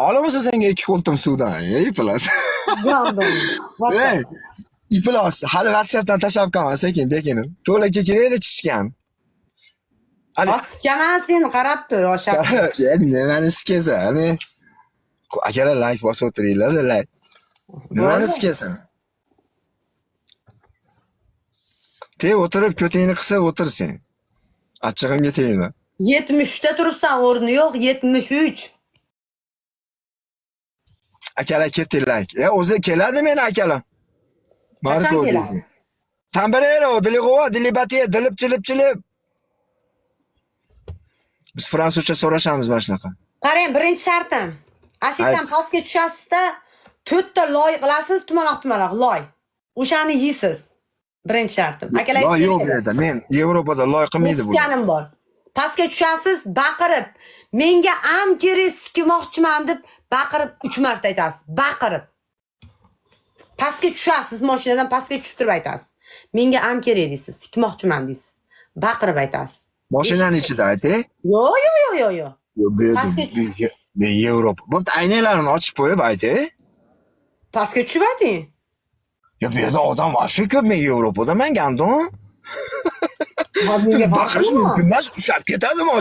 Ağlamasa senga 2 qo'ltim suvdan. Ipilas. Ey, ipilas. Hali WhatsAppdan tashlab qolma sekin, bekinim. To'lakka kerakda chishgan. Oskaman seni qarab tur, o'sha. Nimani sikasan? Akalar like bosib o'tiringlar, like. Nimani sikasan? Te o'tirib ko'tingni qisa o'tir sen. Achchig'imga tegma. 73 ta turibsan, o'rni yo'q, 73. Akalar ketdi like. O'zi keladi meni akalar. Qachon keladi? Tambalero, dilig'ova, dilibatiya, dilib-chilib. Biz fransuzcha so'rashamiz mana shunaqa. Qarang, birinchi shartim. Ashitdan pastga tushasizda 4 ta loy qilasiz, tumaloq loy. O'shani yeysiz. Birinchi shartim. Akalar, loy yo'q bu yerda. Men Yevropada loy qilmaydi bu. Iskanim bor. Pastga tushasiz, baqirib, menga am kerak sikmoqchiman deb baqirib 3 marta aytasiz. Baqirib. Pastga tushasiz, mashinadan pastga tushib turib aytasiz. Menga am kerak deysiz, sikmoqchiman deysiz. Baqirib aytasiz. Mashinaning ichida ayting. Yo'q. Men Yevropa. Bo'pti, aynalarni ochib qo'yib ayting. Pastga tushib ayting. Bu yerda odam vashki ko'p, men Yevropada gandon. Baqirish mumkin emas, ushlab ketadimi,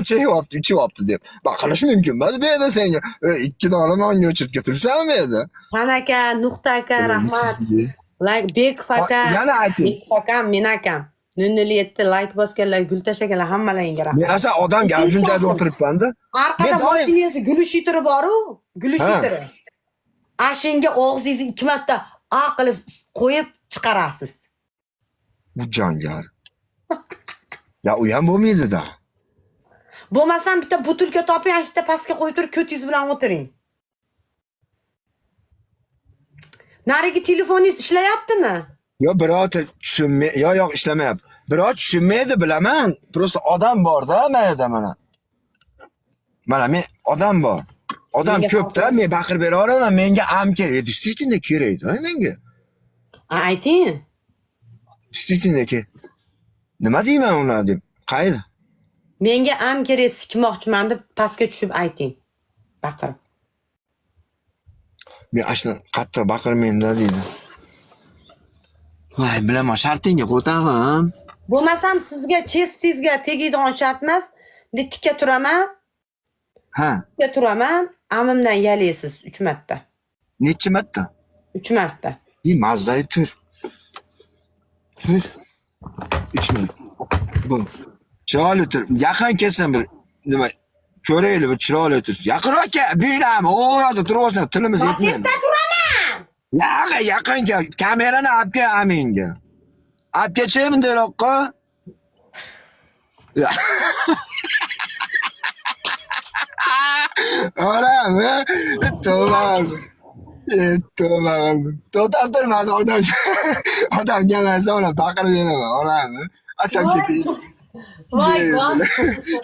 ichiyapti deb. Baqirish mumkin emas bu yerda senga. 2 dona nonni o'chirib tursanmi bu yerda? Xanaka, Nuqta aka, rahmat. Like bek faka. Yana ayting. Bek faka, men akam. 007 like bosganlar, gul tashlaganlar hammalaringga rahmat. Men asa odam gavjunjada o'tiribman-da. Orqada mashinangiz gul shitiri bor-ku, gul shitiri. Ashinga og'zingizni 2 marta qilib qo'yib chiqarasiz. Bu jongar. Ya u ham bo'lmaydi-da. Bo'lmasam bitta butilka toping, ashita pastga qo'yib turib, ko'tingiz bilan o'tiring. Narigi telefoningiz ishlayaptimi? Yo, birorta yo'q ishlamayapti. Biror tushunmaydi, bilaman. Prosta odam bor-da, mana. Mana men odam bor. Odam ko'p-da, men baqirib bera olaman, menga am kerak. Действительно kerak-da menga. Ayting. Действительно kerak. Nima deyman uni deb? Qayda? Menga am kerak, sikmoqchiman deb pastga tushib ayting. Baqirib. Men ashna qattiq baqirmayman-da deydi. Voy, bilaman, shartingga qo'taman. Bo'lmasam sizga chestingizga tegadigan shart emas. Tikka turaman. Ha. Tikka turaman, amimdan yalaysiz 3 marta. Necha marta? 3 marta. Mazday tur. 3 marta. Bu. Chiroyli tur. Yaqin kelsin bir nima ko'raylik, bir chiroyli tur. Yaqinroq aka, buyuram. O yoqda turibsan, tilimiz yetmaydi. Mashinadan turaman. Yaqin kel. Kamerani olib kel aminga. Olib kelchaymi bundoqqa? Orami? To'g'ri. To'xtab turmadi odam. Odam kelmasa ona baqirib beraman, orami? Asab ketay. Voy,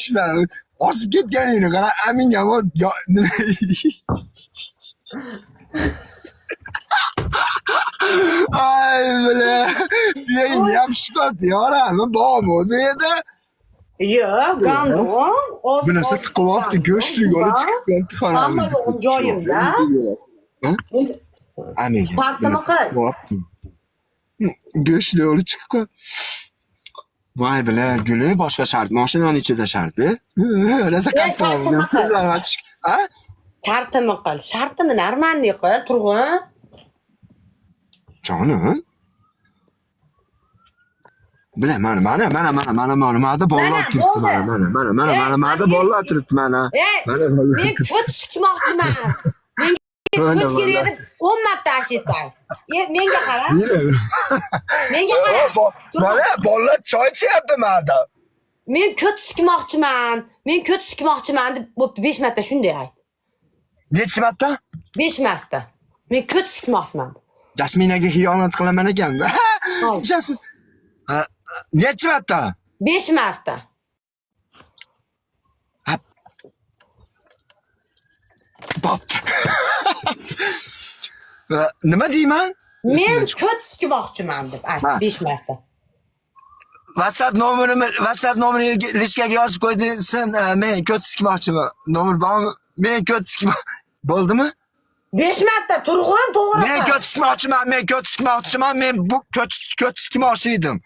Shundan osib ketganingni qara, aminga nima? Ay bile, siyayim yapışkat yaramı bağım o zaman. Yo'q, gandon. Bu nasıl tıkıvaptı, göçlü yolu çıkıp geldi karamı. Hamma yo'qim joyimda. Amin. Farqimi qil. Göçlü yolu çıkıp geldi. Vay bile, gülü başka şart. Maşinanın içinde şart be. Öyleyse katlamam. Kızlar açık. Ha? Shartimi qil. Shartimi normalniy qil, turg'un. Canım. Bile mana bolalar turibdi mana bolalar turibdi mana. Men ko'p sikmoqchiman. Menga ko'p kerak deb 10 marta ashitay. Menga qara. Menga qara. Mana bolalar choy ichyapti mana. Men ko'p sikmoqchiman deb bo'pti 5 marta shunday ayt. Necha marta? 5 marta. Men ko'p sikmoqchiman. Jasminaga xiyonat qilaman ekan-da. Jasmin. Necha marta? 5 marta. Bo'pti. Nima deyman? Men ko'p sikmoqchiman deb ayt 5 marta. WhatsApp nomerini lichkaga yozib qo'ydisan. Men ko'p sikmoqchiman. Nomer bormi? Men ko'p sikmoqchiman. Bo'ldimi? 5 marta turg'un to'g'ri. Men ko'tsikmoqchiman, men bu ko'tsikmoqchi edim.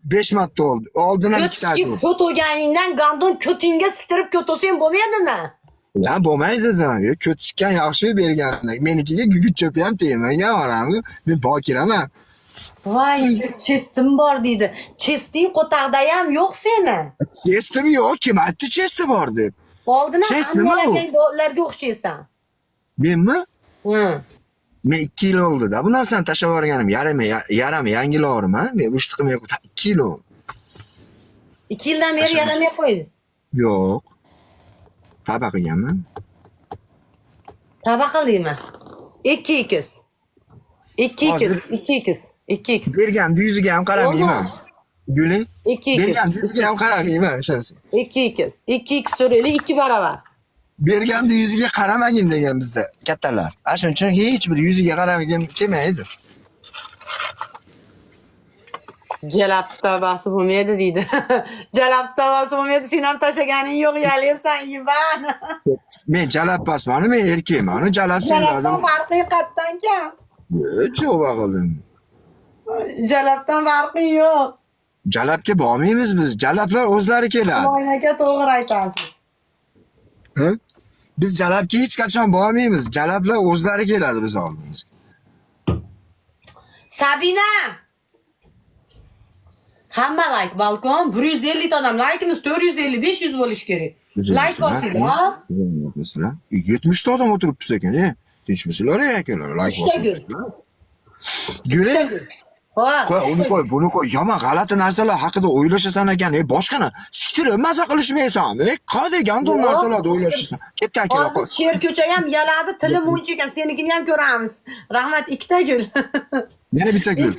5 marta oldu. Oldindan ikkita Ko'tski aytdim. ko't o'ganingdan gandon ko'tingga siktirib ko'tosang bo'lmaydimi? Ya bo'lmaydi-da. Ko'tsikkan yaxshi berganda. Menikiga gugurt cho'pi ham tegmagan orami. Men bokiraman. Voy, chestim bor deydi. Chesting qo'taqda ham yo'q seni. Chestim yo'q, kim aytdi chesti bor deb. Oldin Chestim ham u. bolalarga o'xshaysan. Menmi? Hı. Men 2 yil oldi-da. Bu narsani tashlab yuborganim yaram yangilarim, ha? Men ushti qilmay 2 yil oldi. 2 yildan beri yaramay qo'ydingiz. Yo'q. Tavba qilganman. Tavba qildingmi? 2x. 2x, Hozir- 2x, 2x. Bergan yuziga ham qaramayman. Guli. 2x. Bergan yuziga ham qaramayman o'shasi. 2x. 2x tureli 2 barobar. Berganda yuziga qaramagin degan bizda kattalar. Shuning uchun hech bir yuziga qaramagin kelmaydi. Jalab tavbasi bo'lmaydi deydi. Jalab tavbasi bo'lmaydi, sen ham tashlaganing yo'q, yalaysan Ivan. Men jalabpasman, men erkakman. Jalab Jalabdan senladim. farqi qatdan kam. Tavba qildim. Jalabdan farqi yo'q. Jalabga bormaymiz biz. Jalablar o'zlari keladi. Moynaga to'g'ri aytasiz. Ha? Biz jalabga hech qachon bormaymiz. Jalablar o'zlari keladi biz oldimizga. Sabina! Hamma like balkon 150 ta odam likeimiz 450 500 bo'lish kerak. Like bosing, ha? Mesela 70 ta odam o'tiribsiz ekan, tinchmisizlar akalar? Like Ishda gul. Guli. Ha. Qo'y, uni qo'y, buni qo'y. Yomon g'alati narsalar haqida o'ylashasan ekan, boshqani siktirib maza qilishmaysanmi? Qanday Yo'q. narsalarni o'ylashasan? Ketdi akalar qo'y. Hozir sher ko'cha ham yaladi, tilim o'ncha ekan, senikini ham ko'ramiz. Rahmat, ikkita gul. Yana bitta gul.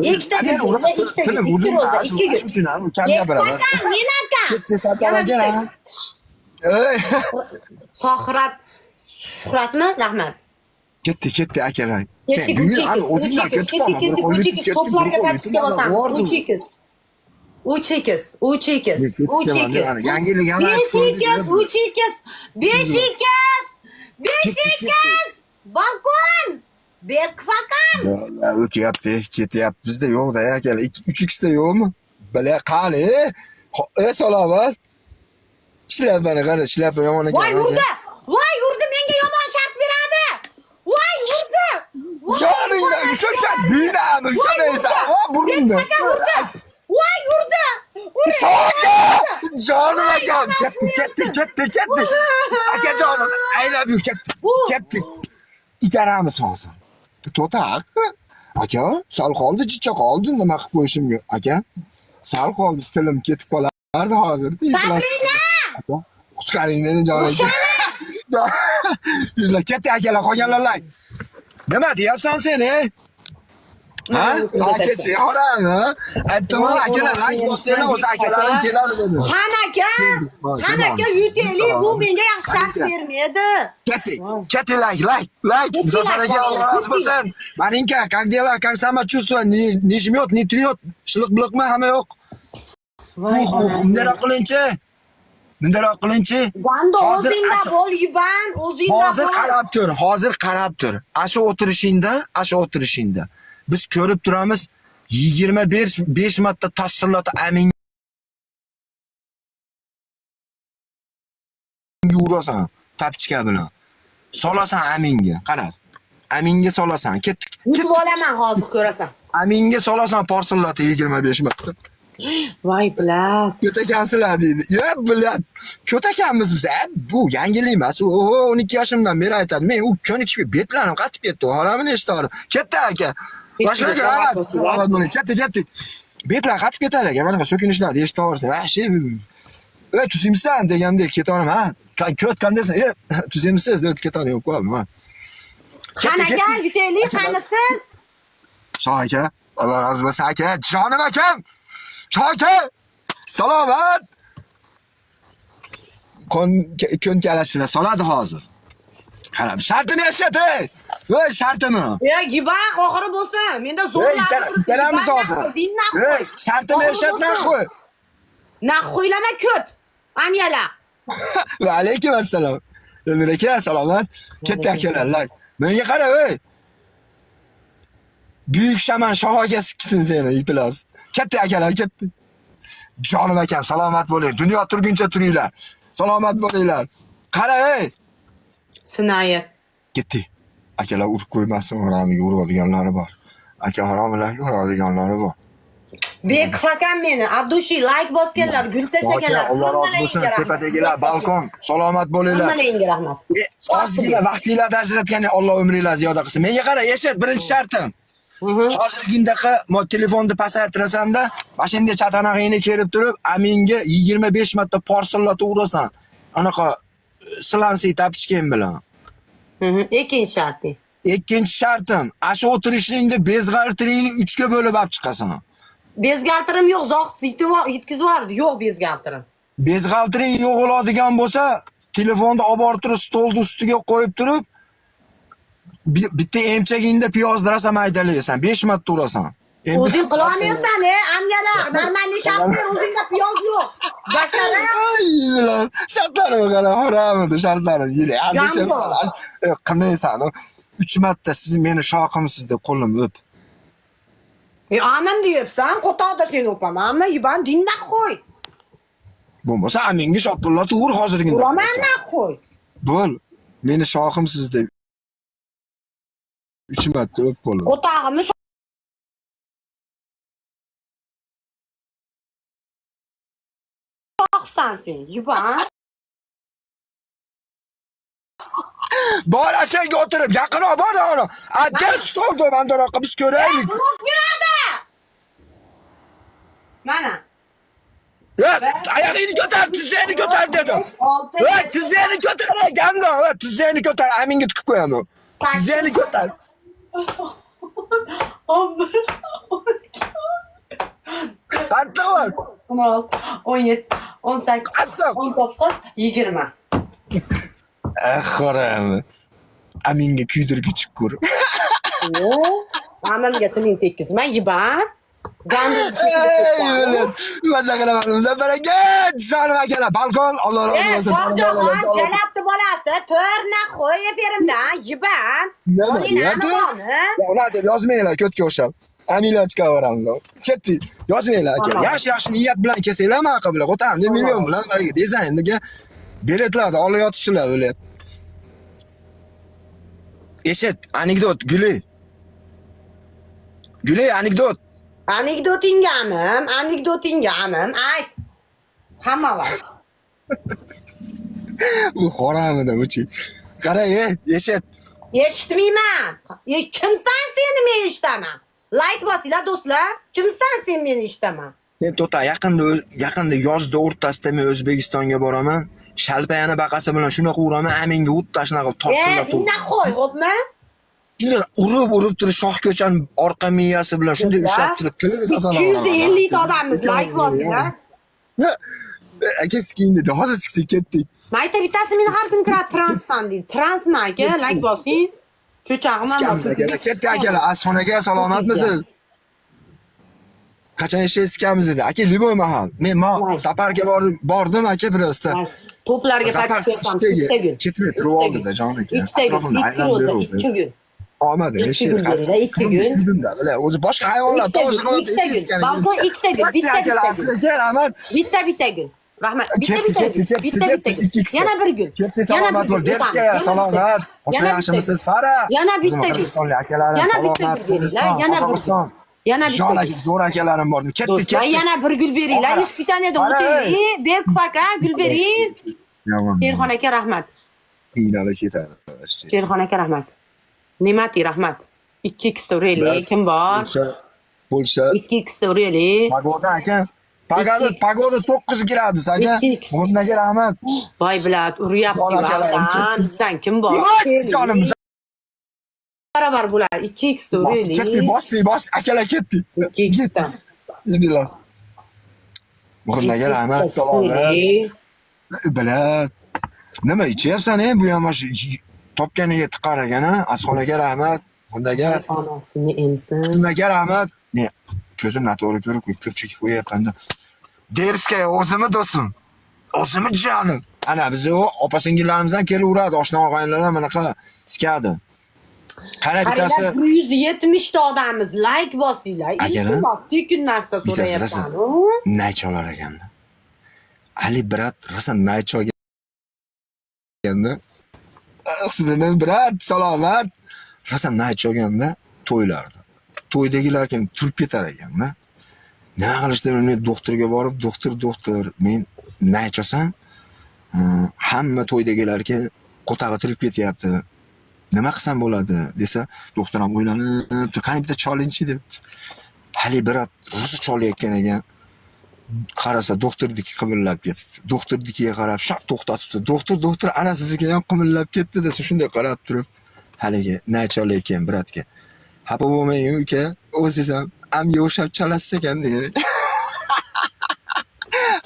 Ikkita gul. Tilim uzun, shuning uchun ham kam gapiraman. Men aka. Ketdi sataragan. Ey, Shuhratmi? Rahmat. ketdi akalar. Sen Ketdi, bugun ham o'zingdan ketib qolma. To'plarga pastga bosaman. Uch ekiz. Yangilik ham Besh ekiz. Balkon. Bekfakan. o'tyapti, ketyapti. Bizda yo'q-da akalar. 3x da yo'qmi? Bala qani? Salomat. Shlapani qara, shlapa yomon ekan. Voy urdi, menga yomon shart beradi. Voy urdi. Joningdan ushab binami, ushamaysan. Burningda. Voy urdi. Soka! Jonim akam, ketdi. Akajonim, I love you, ketdi. Itaramiz hozir. To'taq. Aka, sal qoldi, jicha qoldi, nima qilib qo'yishimga. Aka, sal qoldi, tilim ketib qolardi hozir. Sabrina! Qutqaring meni jonim. Bizlar ketdi akalar, qolganlar. Nima deyapsan sen, Ha? Akachi, yorami? Aytdim, akalar, like bossanglar, o'zi akalarim keladi dedi. Hanaka 150 bu menga yaxshi shart bermaydi. Ketdi, like. Muzaffar aka, Alloh rozi bo'lsin. Maninka, как дела? Как самочувствие? Не жмет, не трет. Shiliq-biliqmi? Hamma yo'q. Bundaroq qilinchi. Ganda o'zingda bo'l, Ivan, o'zingda bo'l. Hozir qarab tur. Ashu o'tirishingda. Biz ko'rib turamiz 25 marta tasirloti amin yurasan tapchika bilan. Solasan aminga, qara. Aminga solasan. Ketdik. Yutib olaman hozir ko'rasan. Aminga solasan parsillati 25 marta. Voy bilat. Ko'takansizlar deydi. Yo, bilat. Ko'takanmiz biz. Bu yangilik emas. 12 yoshimdan beri aytadi. Men u ko'nikishga betlarim qatib ketdi. Haramini eshitdim. Ketdi aka. Boshqa ketdi. Betlar qatib ketar ekan. Mana so'kinishlarni eshitaversa, "Vashi, tuzimsan" degandek ketaman, ha. Ko't qandaysan? Tuzimsiz deb ketaman, yo'q qo'ydim, ha. Qanaqa yutaylik, qanisiz? Shoh aka, Alloh rozi bo'lsin aka, jonim akam. Shoh aka, salomat. Ko'nkalashlar soladi hozir. Qarab, shartini yashadi. Voy, shartimi? Giban oxiri bo'lsin. Menda zo'rlar. Ikkalamiz hozir. Shartini yashad naxo'y. Naxo'ylama ko't. Amyala. Va alaykum assalom. Nur aka, salomat. Ketdi akalar. Menga qara, ey. Buyuk shaman shoh aka siksin seni, iplos. Ketdi akalar, ketdi. Jonim akam, salomat bo'ling. Dunyo turguncha turinglar. Salomat bo'linglar. Qara, ey. Sinoyi. Ketdi. Akalar urib qo'ymasin, haramiga uradiganlari bor. Aka haromilarga uradiganlari bor. Bekif akam meni, Abdushi like bosganlar, gul tashlaganlar. Alloh rozi bo'lsin. Tepadagilar, balkon, salomat bo'linglar. Hammalariga rahmat. Ozgina vaqtinglarni ajratganing Alloh umringlarni ziyoda qilsin. Menga qara, Yashit, birinchi shartim. Hozirgindaqa telefonni pasaytirasanda, mashinaga chatanag'ingni kelib turib, aminga 25 marta parsillatib urasan. Anaqa silansi tapichken bilan. Ikkinchi sharti. Ikkinchi shartim, ashu o'tirishingda bezg'artiringni 3 ga bo'lib olib chiqasan. Bezgaltirim yo'q, zo'q yetkizib yubordi. Yo'q bezgaltirim. Bezg'altiring yo'q bo'ladigan bo'lsa, telefonni olib borib turib, stolni ustiga qo'yib turib, bitta emchagingda piyoz maydalaysan, 5 marta urasan. O'zing qila olmaysan, amgalar, normalniy shartlar o'zingda piyoz yo'q. Bashara. Ay, shartlarim qara, haramidi shartlarim. Yili, qilmaysan. 3 marta siz meni shoqimsiz deb qo'limni o'p. Amam deyapsan, qo'toqda seni o'pamanmi? Yiban dindan qo'y. Bo'lmasa aminga shopillatib ur hozirgina. Uramandan qo'y. Bo'l, meni shoqimsiz deb 3 marta o'p qo'lim. Qo'tog'imni shoqsan sen, yiban. Bor ashanga o'tirib, yaqinroq bor ana. Adres stolda mandaroqqa biz ko'raylik. Mana. Oyog'ingni ko'tar, tizingni ko'tar dedim. Tizingni ko'tar, gamda, tizingni ko'tar, aminga tiqib qo'yaman. Tizingni ko'tar. 11, Qancha var? 16, 17, 18, Qancha? 19, 20. Xo'rami. Aminga kuydirgich ko'r. Amamga tiling tekkizma, yiban. Maza qilaman, Muzaffar aka, jonim akalar, balkon, Alloh rozi bo'lsin. Jalabdi bolasi, to'rna qo'y efirimdan, yiban. Nima deyapti? Ular deb yozmanglar ko'tga o'xshab. Aminlar chiqaveramiz. Ketdi. Yozmanglar aka. Yaxshi niyat bilan kelsanglar ma'qul bilan o'tamiz. Million bilan dizaynga biletlarni olib yotibsizlar o'ylayap. Eshit, anekdot, Guli, anekdot. Anekdotinggamim, ayt. Hammalar. Bu xoramida buchi. Qara, eshit. Eshitmayman. Kimsan seni men eshitaman? Like bosinglar do'stlar. Kimsan sen meni eshitaman? Sen to'ta yaqinda yozda o'rtasida men O'zbekistonga boraman. Shalpayani baqasi bilan shunaqa uraman, aminga o'tda shunaqa toshsinlar turib. Indan qo'y, xo'pmi? Shunday urib turib shohko'chani orqa miyasi bilan shunday ushlab turib tilini tozalaman. 250 ta odammiz, like bosinglar. Aka siking dedi, hozir sikdik ketdik. Mayta bittasi meni har kun kiradi transsan deydi. Transmi aka, like bosing. Cho'chag'im ham bor. Ketdi akalar, asxonaga salomatmisiz? Qachon ishlaysiz dedi. Aka, liboy mahal. Men safarga bordim aka birozda. To'plarga qaytib ketaman. Ketmay turib oldida jon aka. Atrofimda aylanib yuruvdi. Olmadi, ishlaydi qaytib. 2 kun. Kundimda, bilan o'zi boshqa hayvonlar tovushi qilib ishlayotgan. Balkon 2 ta kun, bitta rahmat. Bitta kun. Rahmat. Bitta kun. Yana bir kun. Ketdi, salomat bo'l. Derska, salomat. O'sha yaxshimisiz, Fara? Yana bitta kun. Qirg'izistonlik akalarim, salomat. Qozog'iston. Yana bitta. Jon aka, zo'r akalarim bor. Ketdi. Yana bir gul beringlar. Ispitaniyada o'tiring. Bekif aka, gul bering. Sherxon aka rahmat. Qiynalib ketadi. Sherxon aka rahmat. Nemati rahmat. 2x to'raylik. Kim bor? Polsha. 2x to'raylik. Pagoda aka. Pagoda 9 gradus aka. Bundaga rahmat. Voy bilat, uryapti. Bizdan kim bor? Jonim. Barabar bo'ladi. 2x to'raylik. Ketdi, bos, akalar ketdi. 2x dan. Bilas. Bundaga rahmat, salomat. Bilat. Nima ichyapsan, bu ham shu topganiga tiqar ekan-a? Asxonaga rahmat. Bundaga onasini emsin. Bundaga rahmat. Ne, ko'zim noto'g'ri ko'rib ko'pchilik qo'yapman-da. Derskaya o'zimi do'stim. Rostmi jonim? Ana biz o opa singillarimiz ham kelaveradi, oshna og'aynilar ham anaqa sikadi. Qara bitasi Qaranglar 170 ta odammiz. Like bosinglar. Akalar, Iltimos, tekin narsa so'rayapman. bitasi naycha olar ekanda. Ali brat rosa naycha olganda. Sizdan brat salomat. Rosa naycha olganda to'ylarda. To'ydagilar keyin turib ketar ekanda. Nima qilishdi men doktorga borib, doktor, men naycha olsam, hamma to'ydagilarga qo'tag'i turib ketyapti. Nima qilsam bo'ladi desa, doktor ham o'ylanib, qani bitta cholinchi deb. Hali brat rosa cholayotgan ekan. Qarasa doktorniki qimillab ketdi. Doktornikiga qarab, shaq to'xtatibdi. Doktor ana sizga ham qimillab ketdi desa, shunday qarab turib, haligi naycholayotgan bratga. Xafa bo'lmang uka, o'zingiz ham yo'shab chalasiz ekan degan.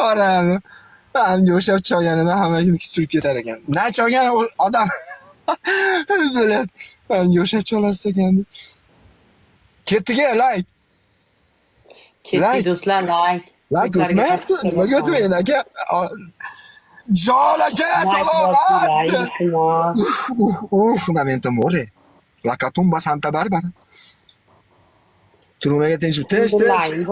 Orami. Ham yo'shab cholganida hammaga turib ketar ekan. Naychogan odam bo'ladi. Ham yo'shab chalasiz ekan. Ketdiga like. Ketdi do'stlar, like. Like o'tmayapti. Nimaga o'tmaydi aka? Jon aka, salomat. Momento more. La catumba Santa Barbara. Turmaga tinch.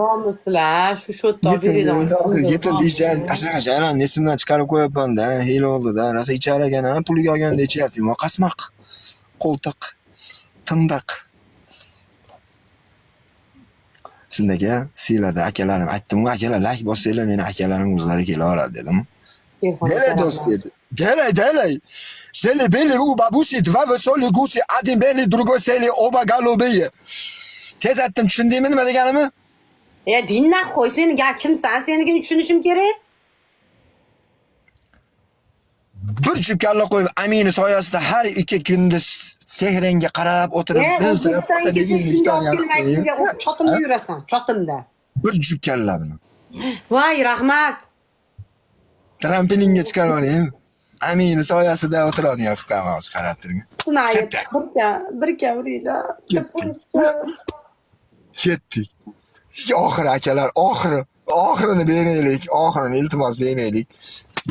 Bormisizlar? Shu shotda beringlar. Yetim deyjan, ashanaqa jaran nesimdan chiqarib qo'yapman-da. Hil oldi-da. Rosa ichar ekan, puliga olganda ichyapti. Qasmoq, qo'ltiq, tindaq. Sizlarga silada akalarim aytdim-ku, akalar like bossanglar meni akalarim o'zlari kela oladi dedim. Delay do'st dedi. Delay. Seli beli u babusi dva soli gusi один beli другой seli oba голубые. Tez aytdim, tushundingmi nima deganimni? Dinlab qo'y, sen kimsan? Senigini tushunishim kerak. Bir jup kalla qo'yib, Amini soyasida har 2 kunduz sehranga qarab o'tirib, chotimda yurasan, chotimda. Bir jup kalla bilan. Voy, rahmat. Trampolinga chiqarib olaymi? Amini soyasida o'tiradigan qilib qo'yamiz, qarab turing. Birga uriydi. Ketdik. Oxiri akalar, oxirini bermaylik, oxirini iltimos bermaylik.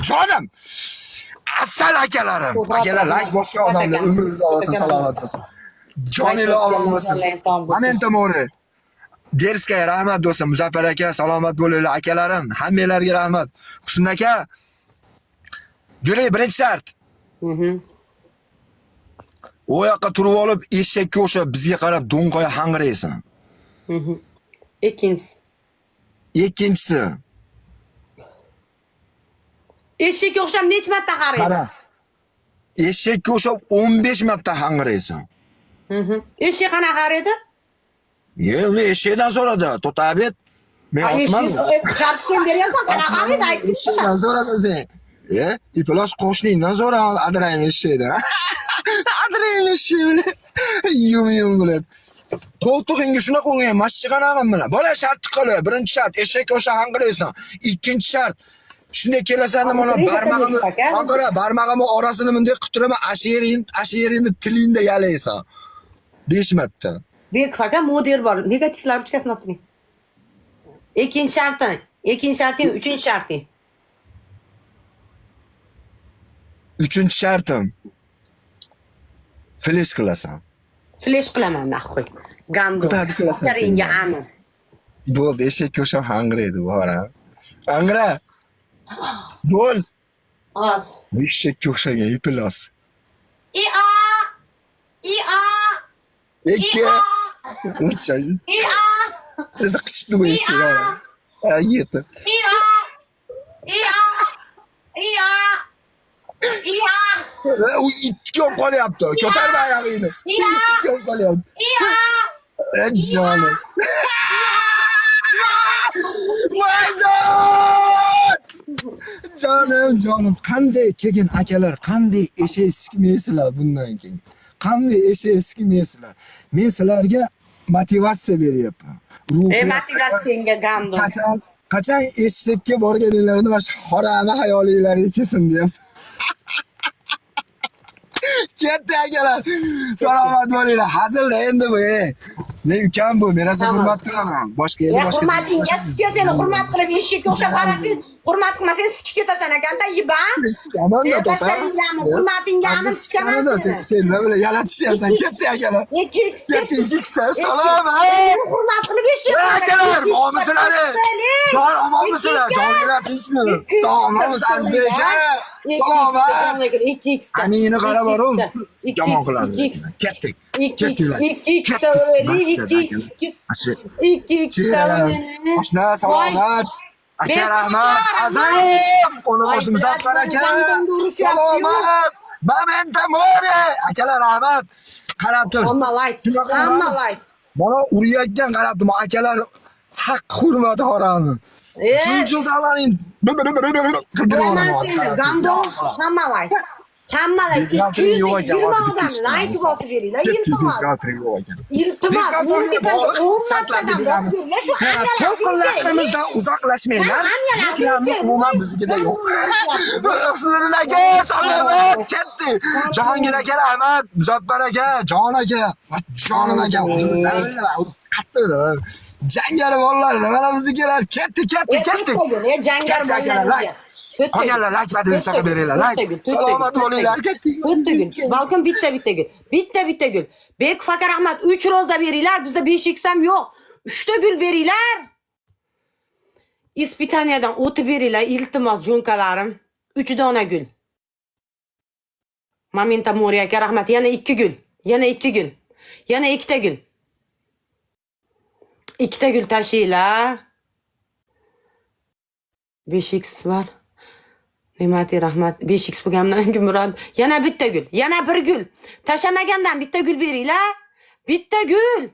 Jonim! Asal akalarim. Akalar like bosgan odamlar umringiz olsin, salomat bo'lsin. Joninglar omon bo'lsin. Momento more. Derskaya rahmat do'stim, Muzaffar aka, salomat bo'linglar akalarim. Hammanglarga rahmat. Husn aka. Gulay birinchi shart. O yoqqa turib olib, eshakka o'xshab bizga qarab do'nqoya hangiraysan. Ikkinchisi. Eshakka o'xshab necha marta qaraydi? Qara. Eshakka o'xshab 15 marta hangiraysan. Eshak qanaqa qaraydi? Uni eshakdan so'radi. To'tabet. Men otman. Shartsen beryapsan, qanaqa qaraydi? Aytib. Eshakdan so'radi sen. Iplos qo'shningdan so'ra, adiraymi eshakdan. Adiraymi eshakni. Yum bo'ladi. Qo'ltig'ingga shunaqa qo'ygan, mashchi qanaqam bilan. Bola shart qilib, birinchi shart eshakka o'sha hangiraysan. Ikkinchi shart shunday kelasan mana barmog'imni orasini bunday qilib turaman, asheringni tilingda yalaysan. 5 marta. Bek faka model bor. Negativlarni chiqasin olib turing. Ikkinchi sharting, uchinchi sharting. Uchinchi shartim. Flash qilasan. Flash qilaman, naxoy. Gando. Ko'tarib qilasan. Sharinga aniq. Bo'ldi, eshakka o'xshab hangiraydi bora. Angra. Bo'l. Oz. Eshakka o'xshagan iplos. Ia. Ikki. Uch. Ia. Biz qichibdi bu eshak. Yetdi. Ia. U itga olib qolyapti. Ko'tarma oyog'ingni. Itga olib qolyapti. Jonim. Jonim, qanday kelgan akalar, qanday eshak sikmaysizlar bundan keyin. Qanday eshak sikmaysizlar. Men sizlarga motivatsiya beryapman. Motivatsiyaga gando. Qachon eshakka borganinglarda mana shu xorani hayolinglarga kelsin deyapman. Ketdi akalar. Salomat bo'linglar. Hazilda endi bu. Men ukam bu, men rosa hurmat qilaman. Boshqa yerda boshqa. Hurmatingga sizga seni hurmat qilib eshakka o'xshab qarasang, Hurmat qilmasang sikib ketasan ekanda, yiban. Aman da to'ta. Tashlaringlarmi? Hurmatinglarmi sikaman seni. Sen nima bilan yalatishyapsan? Ketdi akalar. Ketdi ikkita. Salom. Hurmat qilib yashaysan. Akalar, omonmisizlar? Jon omonmisizlar? Jonlar tinchmi? Salomimiz Azbek aka. Salomat. Amini qarab borum. Yomon qiladi. Ketdik. Ketdilar. Oshna salomat. Aka rahmat. Azim. Qo'li boshim zaqqar aka. Salomat. Momento more. Akalar rahmat. Qarab tur. Hamma like. Mana urayotgan qarab turma akalar haq hurmati qorani. Chunchuldalaring. Gandon hamma like. 220 odam like bosib beringlar. Iltimos. To'qinlarimizdan uzoqlashmanglar. Reklamni umuman bizgida yo'q. Sizlarning aka, salomat, ketdi. Jahongir aka rahmat, Muzaffar aka, Jon aka, jonim aka, o'zimizdan qattiq. Jangari bolalar, mana biznikilar ketdi. Jangari bolalar. Qolganlar like badilsa beringlar. Like. Salomat bo'linglar. Ketdik. Balkim bitta gul. Bitta gul. Bek Fakar Ahmad 3 roza beringlar. Bizda 5x ham yo'q. 3 ta gul beringlar. Ispitaniyadan o'tib beringlar. Iltimos jo'nkalarim. 3 dona gul. Momento Moriya aka rahmat. Yana 2 gul. Yana 2 gul. Yana 2 ta gul. 2 ta gul tashinglar. 5x var. Ne'mati rahmat 5x bo'lgandan keyin Murod yana bitta gul, yana bir gul. Tashamagandan bitta gul beringlar. Bitta gul.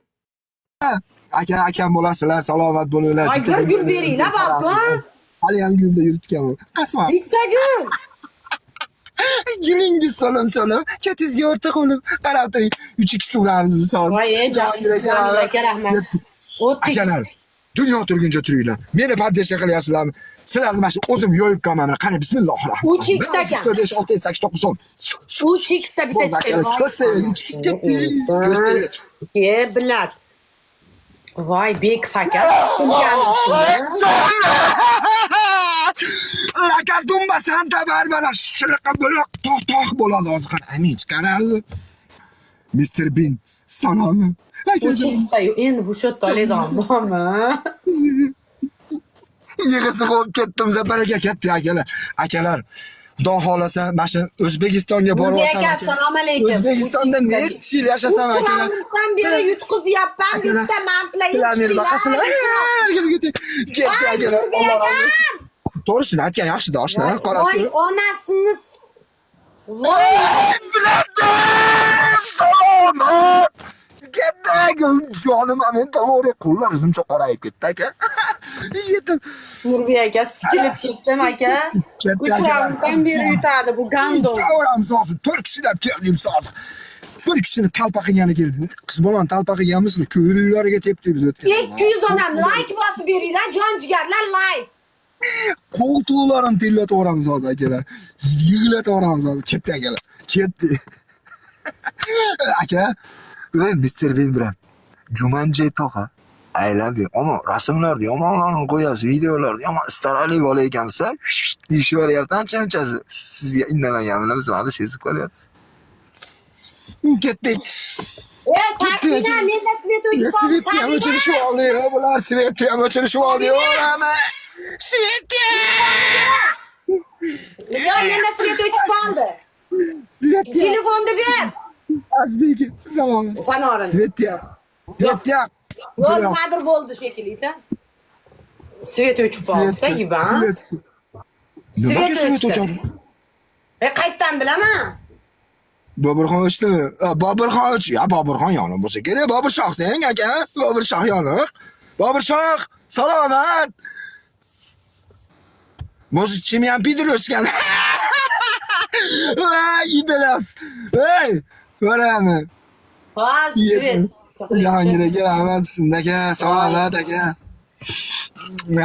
Akam bo'lasizlar, salomat bo'linglar. Ay bir gul beringlar balkon. Hali ham gulda yuritganman. Qasman. Bitta gul. Gulingiz solon. Ketizga o'rta qo'lib qarab turing. 3x turamiz misol. Voy, Jahongir aka rahmat. Akalar, dunyo turguncha turinglar. Meni podдержка qilyapsizlarmi? Sizlarni mana shu o'zim yoyib qolman. Qani bismillohirrohmanirrohim. 3x ekan. 5 6 8 9 10. 3x da bitta chiqadi. Bilat. Voy Bek Fakar. Laka dumba Santa Barbara shiliqa bo'loq to'q bo'ladi hozir qani amin chiqaradi. Mr. Bean salomni. Endi bu shotda olaydiganmi? Yig'isi qo'yib ketdim Muzaffar aka ketdi akalar. Xudo xolasa mana shu O'zbekistonga borib olsam Assalomu alaykum. O'zbekistonda necha yil yashasam akalar. Bundan beri yutqizyapman bitta mantla ketdi akalar. Alloh razı olsun. To'g'risini aytgan yaxshi-da, oshna, qorasi. Voy onasini. Voy biladim. Salomat. Ketdi jonim men to'g'ri qo'llarim qorayib ketdi aka. Yetim. Nurbek aka sikilib ketdim aka. Uchrashdan beri yutadi bu gandon. O'ramiz hozir 4 kishilab keldim hozir. Bir kishini talpa qilgani keldi. Qiz bolam talpa qilganmizmi? Ko'ylariga tepdi biz o'tgan. 200 odam like bosib beringlar, jon jigarlar like. Qo'ltiqlarini tellatib o'ramiz hozir akalar. Yig'latib o'ramiz hozir. Ketdi akalar. Ketdi. Aka, Mr. Bean bilan Jumanji tog'a I love you. Ama rasmlarni yomonlarni qo'yasiz, videolarni yomon istarali bola ekansiz. Deyishyapti ancha-anchasi. Sizga indamaganimni bizlarni sezib qolyapti. Ketdik. Taksina menda Svetni ham o'chirishib oldi. Bular Svetni ham o'chirishib oldi. O'rami. Svetni! Yo, menda Svet o'chib qoldi. Svetni. Telefonni ber. Azbek, zamon. Fanorini. Svetni. Yo'q, nimadir bo'ldi shekilli-da. Svet o'chib qoldi, Ivan. Nimaga Svet o'chadi? Qayerdan bilaman? Boburxon o'chdimi? Boburxon o'ch. Ya Boburxon yoniq bo'lsa kerak. Boburshoh deng aka. Boburshoh yoniq. Boburshoh, salomat. Mozchimi ham pidirishgan. Voy, ibilas. Hey, ko'rami? Hozir. Jahongir aka, rahmat sizga aka, salomat aka.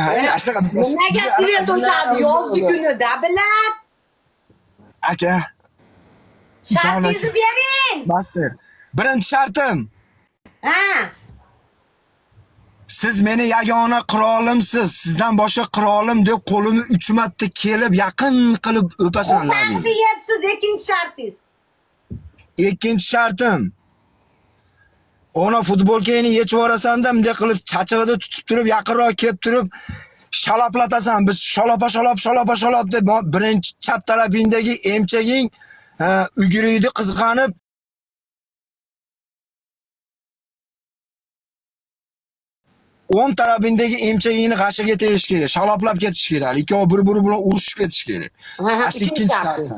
Hayır, ashtaqa biz. Nimaga Svet o'chadi yozgi kunida, bilat? Aka. Shartingizni bering. Master. Birinchi shartim. Ha. Siz meni yagona qirolimsiz. Sizdan boshqa qirolim deb qo'limni 3 marta kelib yaqin qilib o'pasan labi. Deyapsiz ikkinchi shartingiz. Ikkinchi shartim. Ona futbolkangni yechib yuborasan-da, bunday qilib chachig'ida tutib turib, yaqinroq kelib turib, shaloplatasan. Biz shalop deb birinchi chap tarafingdagi emchaging uguriydi qizg'anib o'ng tarafingdagi emchagingni g'ashiga tegish kerak, shaloplab ketish kerak. Ikkovi bir-biri bilan urushib ketish kerak. Ikkinchi shartim.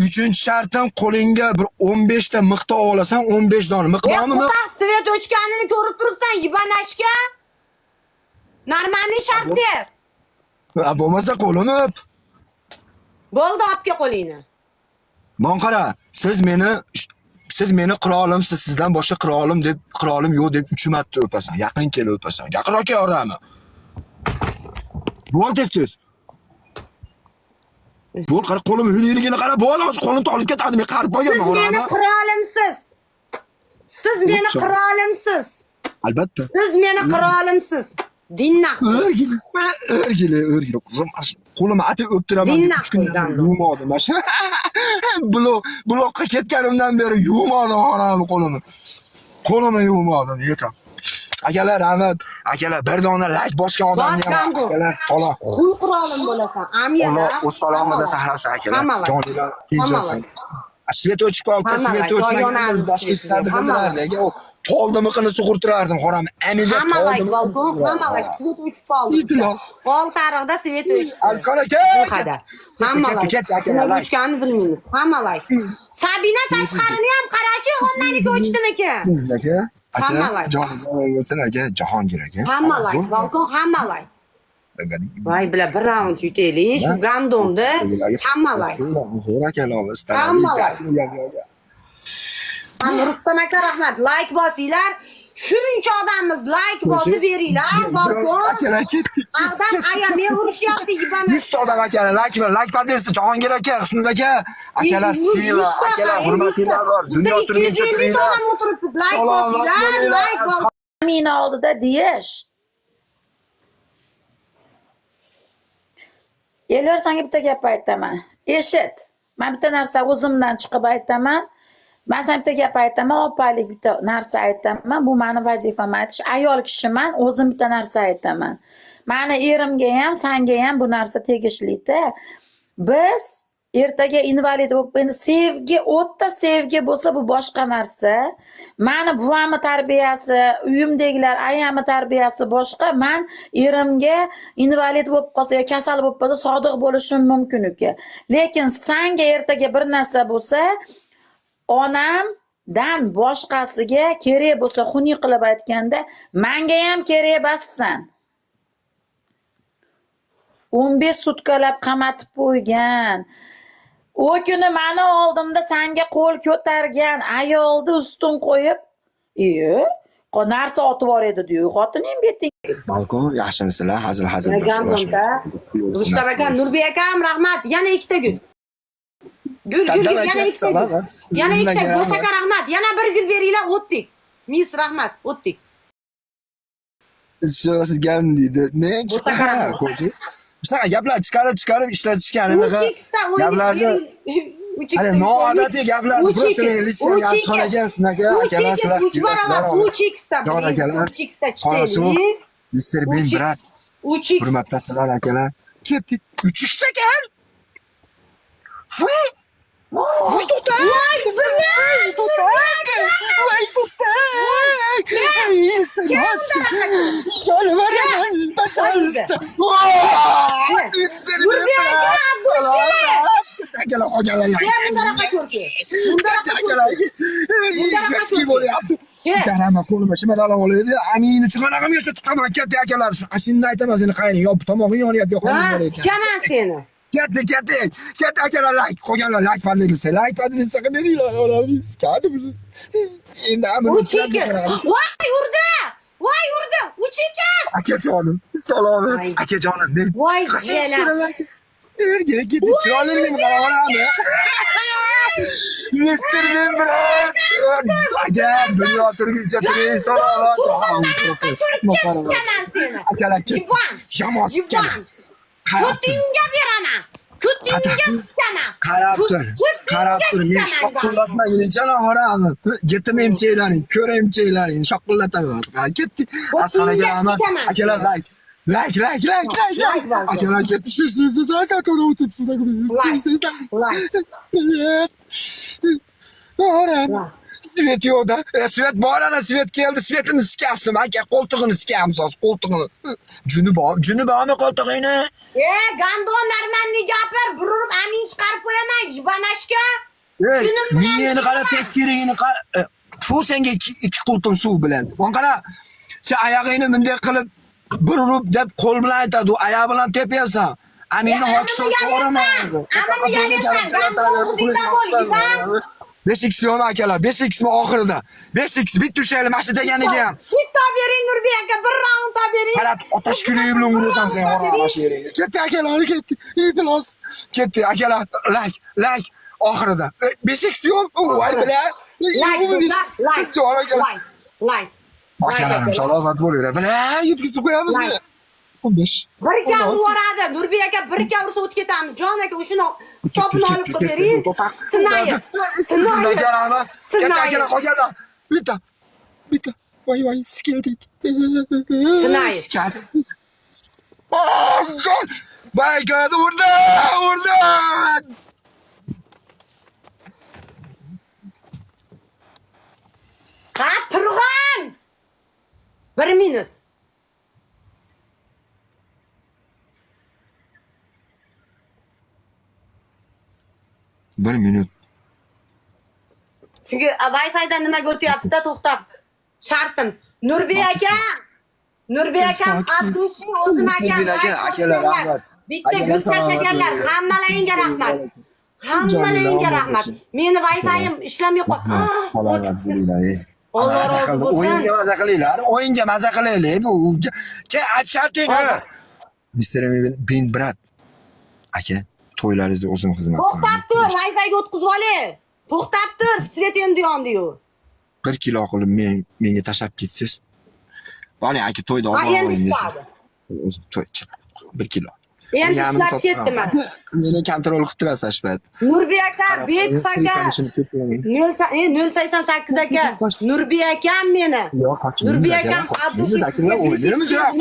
Uchinchi shartim qo'lingga bir 15 ta miqdor olasan, 15 dona. Miqdormi? Svet o'chganini ko'rib turibsan, yibanashga. Normalniy shart ber. Bo'lmasa qo'lini o'p. Bo'ldi, opga qo'lingni. Mon qara, siz meni qirolimsiz, sizdan boshqa qirolim yo'q deb 3 marta o'pasan, yaqin kelib o'pasan. Yaqinroq kelorami? Bo'l tez. Bo'l qara qo'lim hiyligini qara, bo'l hozir qo'lim tolib ketadi, men qarib qo'yganman orani. Siz meni qirolimsiz. Siz meni qirolimsiz. Albatta. Siz meni qirolimsiz. Dinnoq. O'rgili. Qo'limni atib o'ptiraman. Dinnoq qo'ygan. Yumodim. Buloqqa ketganimdan beri yumodim onamni qo'limni. Qo'limni yumodim, yetam. Akalar, Ahmad, akalar, bir dona like bosgan odamni ham akalar, falon. Xuy qirolim bo'lasan. Amiyada. O'z falonida sahrasi akalar. Jonilar tinjasin. Svet o'chib qoldi, svet o'chmagan boshqa ishlarni qildilar. Nega u toldimiqini sug'urtirardim, xoram. Amiga toldim. Hammalar svet o'chib qoldi. Ol tariqda svet o'chib. Azxon aka. Hammalar. Nima o'chganini bilmaymiz. Hammalar. Sabina tashqarini ham qarachi, o'ndaniki o'chdimikan? Siz aka. Hammalar. Joningiz bo'lsin aka, Jahongir aka. Hammalar, balkon hammalar. Voy bila bir raund yutaylik, shu gandonni hammalar. Zo'r akalar, hammalar. Rustam aka rahmat, like bosinglar. Shuncha odamimiz like bosib beringlar, balkon. Akalar ketdik. Ag'dan ayamay urishyapti yibani. 100 ta odam akalar like padilsa Jahongir aka, Husnul aka, akalar sila, akalar hurmatlilar bor. Dunyo turguncha turinglar. Like bosinglar, like bosinglar. Meni oldida deyish. Elar senga bitta gap aytaman. Eshit. Men bitta narsa o'zimdan chiqib aytaman. Men senga bitta gap aytaman, opalik bitta narsa aytaman. Bu meni vazifam aytish. Ayol kishiman, o'zim bitta narsa aytaman. Meni erimga ham, senga ham bu narsa tegishli-da. Biz ertaga invalid bo'lib, endi sevgi, o'tda sevgi bo'lsa bu boshqa narsa. Meni buvamni tarbiyasi, uyimdagilar ayamni tarbiyasi boshqa. Men erimga invalid bo'lib qolsa yoki kasal bo'lib qolsa sodiq bo'lishim mumkin uka. Lekin senga ertaga bir narsa bo'lsa, onamdan boshqasiga kerak bo'lsa, xunuk qilib aytganda, menga ham kerak emassan. 15 sutkalab qamatib qo'ygan. O kuni meni oldimda senga qo'l ko'targan ayolni ustun qo'yib, narsa otib bor edi diyor. Xotining beting. Balkon, yaxshimisizlar? Hazil. Rustam aka, Nurbek akam rahmat. Yana ikkita gul. Gul, yana ikkita gul. Yana ikkita gul aka rahmat. Yana bir gul beringlar, o'tdik. Mis rahmat, o'tdik. Siz gan deydi. Men chiqaram, ko'zi. Shunaqa gaplar chiqarib ishlatishgan anaqa gaplarni hali noodatiy gaplarni просто men lishgan yaxshixonaga shunaqa akalar sizlar jon akalar qonasuv Mr. Ben brat hurmatdasilar akalar ketdik 3x ekan Voy to'ta пожалуйста. Katta akalar like qo'yganlar, like padilsa beringlar, olamiz. Kadi biz. Endi amir Voy urdi. Uchikas. Akajonim, salom. Akajonim, men. Voy yana. Ergina ketdi, chiroyligimni qaraverami? Mr. Ben brat. Aka, dunyo turguncha turing, salovat. Ko'rkazgaman seni. Akalar, Yuvan. yomon Yuvan. Ko'tingga beraman. Ko'tingga sikaman. Qarab tur, men shoqillatmaguncha horami. Yetim emchaylaring, ko'r emchaylaring, shoqillataman. Ketdi. Asxonaga aman. Akalar, like. Akalar ketishsiz, sakona o'tibsiz. Horam. Svet yo'qda. Svet bor ana, Svet keldi. Svetini sikasim, aka, qo'ltig'ini sikamiz, qo'ltig'ini. Juni bormi qo'ltig'ingni? Gandon narmanni gapir, burib amin chiqarib qo'yaman, Ivanashka. Miyani qara, teskarigini qara. Fu senga ikki qultum suv bilan. O'n qara. Sen oyog'ingni bunday qilib burib deb qo'l bilan aytadi, oyoq bilan tepyapsan. Amini hokisov to'g'rimi? Amini yalaysan, 5x yo'q akalar, 5x oxirida. 5x bitta ushayli mashina deganiga ham. bitta bering Nurbek aka, bir raund bering. Qarab, otash kurugi bilan urasan sen mana shu yeringga. Ketdi akalar, ketdi. Iblos. Ketdi akalar, like oxirida. 5x yo'q. Voy bilan. Like. Akalarim salomat bo'linglar. Bilan yetkazib qo'yamizmi? 15. Birga uradi. Nurbek aka birga ursa o'tib ketamiz. Jon aka o'shini hisobini olib qo'yib bering. Sinayib. Ketdi akalar qolganlar. Bitta. Voy, skildik. Sinayib. Jon. Voy, gad urdi. Ha, turg'an. 1 minut. Bir minut. Chunki Wi-Fi'dan nimaga o'tyapsiz-da, to'xtab. Shartim. Nurbek akam, Abdushi, o'zim akam. Bitta go'stka shakarlar, hammalaringga rahmat. Meni Wi-Fi'im ishlamay qoldi. O'yinga maza qilaylik. Bu sharting. Mr. Bin brat. Aka, to'ylaringizni o'zim xizmat qilaman. To'xtab tur, Wi-Fi'ga o'tkazib oling. To'xtab tur, svet endi yondi-yu. 1 kilo qilib menga tashab ketsiz. Bani aka to'yda olib Endi o'zim to'ychi. 1 kilo. Endi ishlab ketdi mana. Meni kontrol qilib turasiz ashbat. Nurbek aka, Bekov aka. 088 aka. Nurbek akam meni. Nurbek akam Abdushi.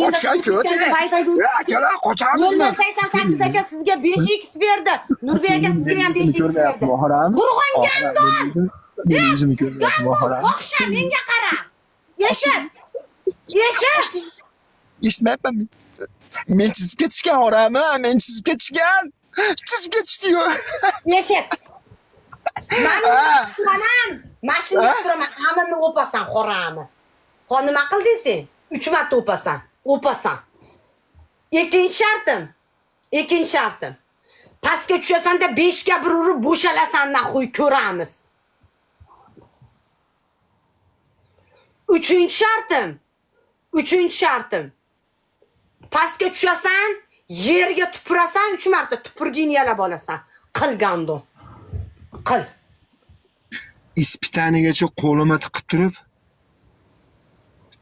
Qochgan ko'ti. Akalar qochamizmi? 088 aka sizga 5x berdi. Nurbek aka sizga ham 5x berdi. Turg'un gandon. Fohisha menga qara. Eshit. Eshitmayapman men. Men chizib ketishgan orami, chizib ketishdi-yu. Eshit. Mashina turaman, hammani o'pasan xorami. Nima qilding sen? 3 marta o'pasan. Ikkinchi shartim. Pastga tushasan-da 5 ga bir urib bo'shalasan, naxuy ko'ramiz. 3 shartim. Pastga tushasan, yerga tupurasan, 3 marta tupurgini yalab olasan. Qil gandon. Qil. Ispitanigacha qo'limni tiqib turib,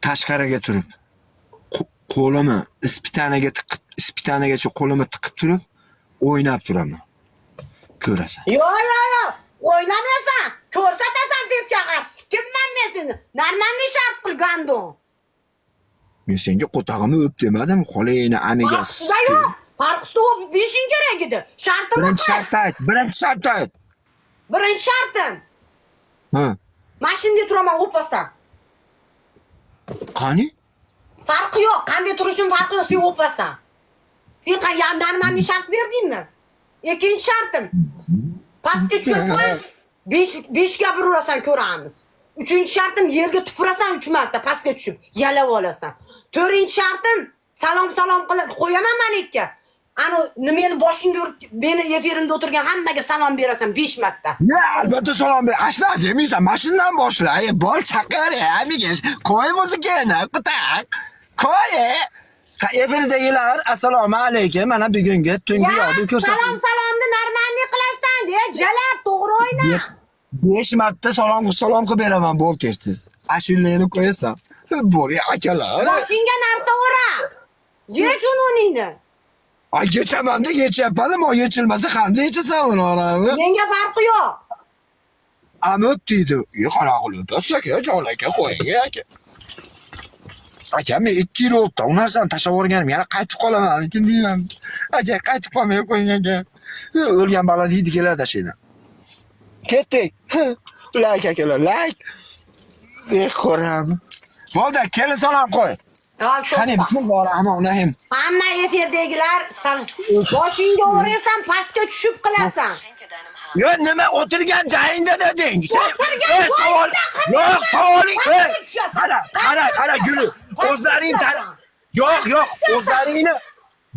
tashqariga turib, qo'limni ispitanigacha qo'limni tiqib turib, o'ynab turaman. Ko'rasan. Yo'q. O'ynamasan. Ko'rsatasan tezga qarab. Kimman men seni? Normalniy shart qil gandon. Men senga qo'tog'imni o'p demadim, xolayini aniga. Farqsiz o'p deyishing kerak edi. Shartim. Birinchi shart ayt. Birinchi shartim. Ha. Mashinada turaman, o'pasan. Qani? Farqi yo'q, qanday turishim farqi yo'q, sen o'pasan. Sen normalniy shart berdingmi? Ikkinchi shartim. Pastga tushasan, 5 ga bir urasan, ko'ramiz. 3-shartim yerga tupurasan 3 marta pastga tushib, yalab olasan. 4-shartim salom qilib qo'yaman menga. Ani nimani boshingga urib, meni efirimda o'tirgan hammaga salom berasan 5 marta. Ya, albatta salom ber. Ashla demiysan, mashinadan boshla. Bol chaqar, amiga. Qo'y muzikani, qitak. Qo'y. Efirdagilar, assalomu alaykum. Mana bugungi tungi yodim ko'rsatdim. Salomni normalniy qilasan, de, jalab, to'g'ri o'yna. 5 marta salom qilib beraman bo'l tez. Ashulani qo'yasan. Bo'l akalar. Boshingga narsa ura. Yech uningni. Ay yechaman-da, yechyapman. Mo yechilmasa qanday yechasan uni orani? Menga farqi yo'q. Amot deydi. Qara qilib, aka, jon aka, qo'ying aka. Aka, men 2 yil o'tdi. U narsani tashlab yuborganim, yana qaytib qolaman, lekin deyman. Aka, qaytib qolmay qo'ying aka. O'lgan bola deydi keladi ashaydan. Ketdik. Like akalar, like. Ko'ram. Bo'ldi, kelin salom qo'y. Qani bismillahirrohmanirrohim. Hamma efirdagilar, boshingga urasan, pastga tushib qilasan. Yo, nima o'tirgan joyingda deding? O'tirgan savol. Yo'q, savoling. Qara, Qara, guli. O'zlaring Yo'q, o'zlaringni.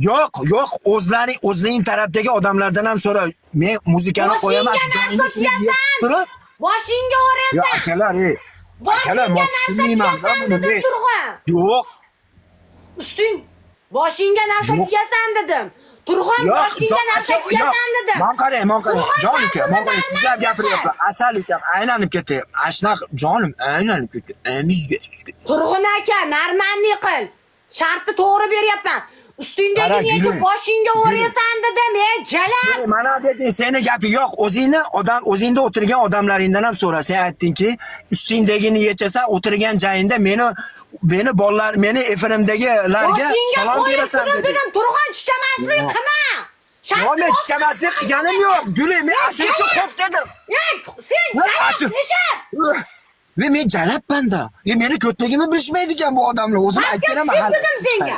Yo'q, o'zlaring tarafdagi odamlardan ham so'ra. Men muzikani qo'yaman, joyingga boshingga urasan. Yo, akalar, akalar, men tushunmayman buni. Yo'q. Usting boshingga narsa tiyasan dedim. Turg'un boshingga narsa tiyasan dedim. Men qarang. Jon uka, men qarang, sizlar gapiryapman. Asal ukam aylanib ketdi. Ashnaq jonim aylanib ketdi. Amizga. Turg'un aka, narmanli qil. Shartni to'g'ri beryapman. Ustingdagi nega boshingga urasan dedim, jalal. Mana deding, seni gapi yo'q. O'zingda o'tirgan odamlaringdan ham so'ra. Sen aytdingki, ustingdagini yechasan, o'tirgan joyingda meni bolalar, meni efirimdagilarga salom berasan dedim. Turg'un chichamaslik qilma. Men chichamaslik qilganim yo'q. Guli, men ashuncha xo'p dedim. Sen jalal. Ve men jalabman-da. Meni ko'tligimni bilishmaydi ekan bu odamlar. O'zim aytganman hali. Dedim senga.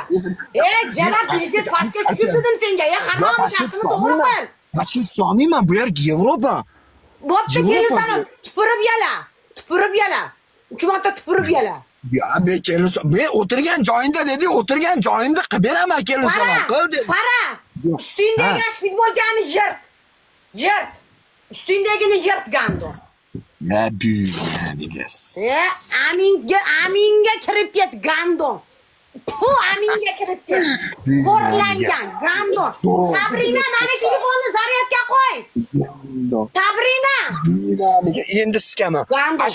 Jalab bilishib pastga tushib dedim senga. Harom shartini to'g'ri qil. Pastga tusha olmayman. Bu yer Yevropa. Bo'pti, kelin sana tupurib yala. 3 marta tupurib yala. Ya men o'tirgan joyingda dedi, o'tirgan joyimda qilib beraman, kelin salom qil dedi. Qara. Ustingdagi futbolkani yirt. Ustingdagini yirt gando. Ya büyüğeniges. Aminga kirib ket gando. Aminga kirib ket. Qo'rlangan gando. Sabrina, meni telefonni zaryadga qo'y. Sabrina. Endi siskaman.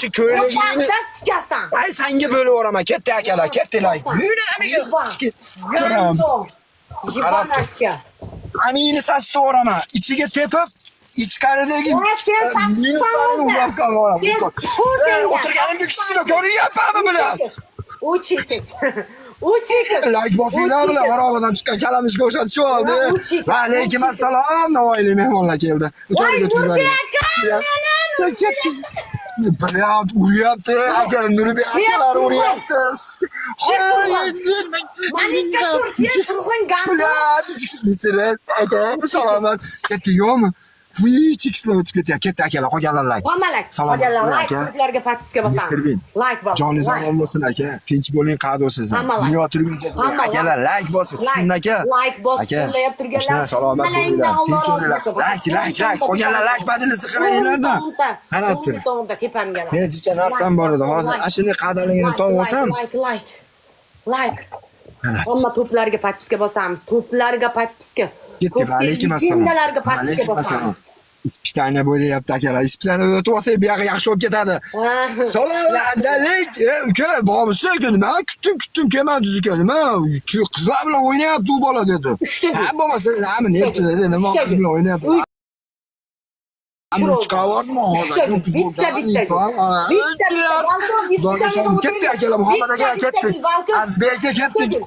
Shu Qo'yligingni ko'yligingni sikasan. ay senga bo'lib yuboraman. Ketdi akalar, ketdilar. Gando. Yibanashga. Amini sasni yuboraman. Ichiga tepib ichkaridagi minuslarni ulab qolib o'tirganimda kichkina ko'ryapmanmi bular? U chekis. Like bosinglar bilan harobadan chiqqan kalamishga o'xshatishib oldi. Va alaykum assalom, Navoiyli mehmonlar keldi. Bilyapti, uryapti, aka Nurbek akalar uryapti. Aka, salomat. Ketdingmi? Chikislar o'tib ketyapti. Ketdi akalar, qolganlar like. Like kliplarga podpiska bosaman. Like bos. Joningiz omon bo'lsin aka. Tinch bo'ling, qadrsiz. Dunyo turguncha akalar like bosing. Husn aka. Like bos, qo'llayib turganlar. Salomat bo'linglar. Tinch bo'linglar. Like. Qolganlar like badini siqib beringlar-da. Qarab tur. To'g'ri tepamga. Necha narsam bor edi. Hozir ashuni qadaligini topib olsam. Like. Hamma to'plarga podpiska bosamiz. To'plarga podpiska. Ketdi, alaykum assalom. Jumlalarga podpiska bosamiz. Ispitaniya bo'lyapti akalar. Ispitaniya o'tib olsak, bu yoqqa yaxshi bo'lib ketadi. Salom, anjalik. Uka, bormisiz aka? Nima? Kutdim, kelmadi uka. Nima? Qizlar bilan o'ynayapti u bola dedi. Ha, bo'lmasa, nima nepti dedi. Nima qiz bilan o'ynayapti? Ammo chiqavordimi hozir? Bitta. Ketdi akalar, Muhammad aka ketdi. Azbek aka ketdi.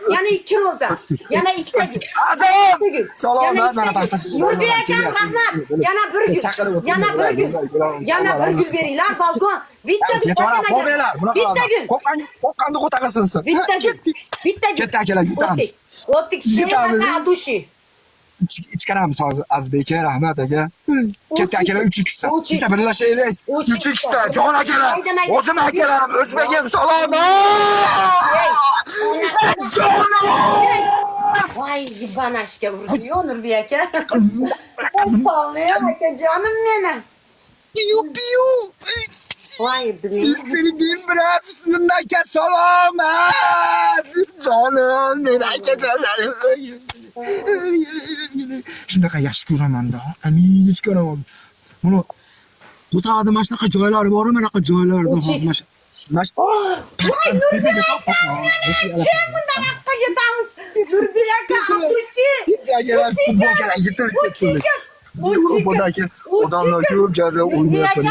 Yana 2 ro'za. Yana 2 ta. Azam! Salomat, mana pastachi. Nurbek aka, rahmat. Yana 1 gün. Yana bir gün beringlar, balkon. Bitta gün. Qo'qqanni qo'taga sinsin. Bitta gün. Ketdi akalar, yutamiz. O'tdik, sheyata dushi. Ichkaramiz hozir Azbek aka, rahmat aka. Ketdi akalar 3x'ta. Bitta birlashaylik. 3x'ta. Jon akalar. O'zim akalarim, o'zbegim salomat. Voy, yibanashga urdi-yu Nurbek aka. Sallayam aka, jonim meni. Piu. Voy, Istiridim brat, sizlarga salomat. Jonim, meni akalarim. Shunaqa yaxshi ko'raman-da. Amin, hech ko'raman. Buni bu tog'da mana shunaqa joylari bor, mana shunaqa joylari bor. Uchiks. Mana shu Voy, Nurbek aka, bundan haqqa yetamiz. Nurbek aka, Abdushi. Yevropadagi odamlar ko'p joyda o'ynayapti.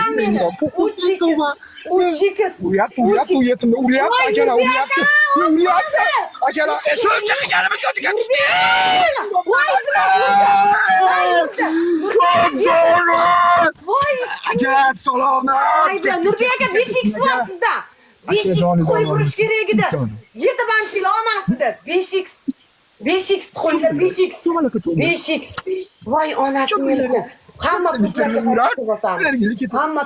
Uchiks. Uryapti, akalar, uryapti. Akalar, shuncha qilganimiz yo'qqa tushdi. Voy, Akalar, salomat. ay bilan Nurbek aka 5x bor sizda. 5x qo'yib urish kerak edi. 7 bank kilo olmasdi. 5x 5x qo'yinglar, 5x. 5x. Voy onasi menisi. Hamma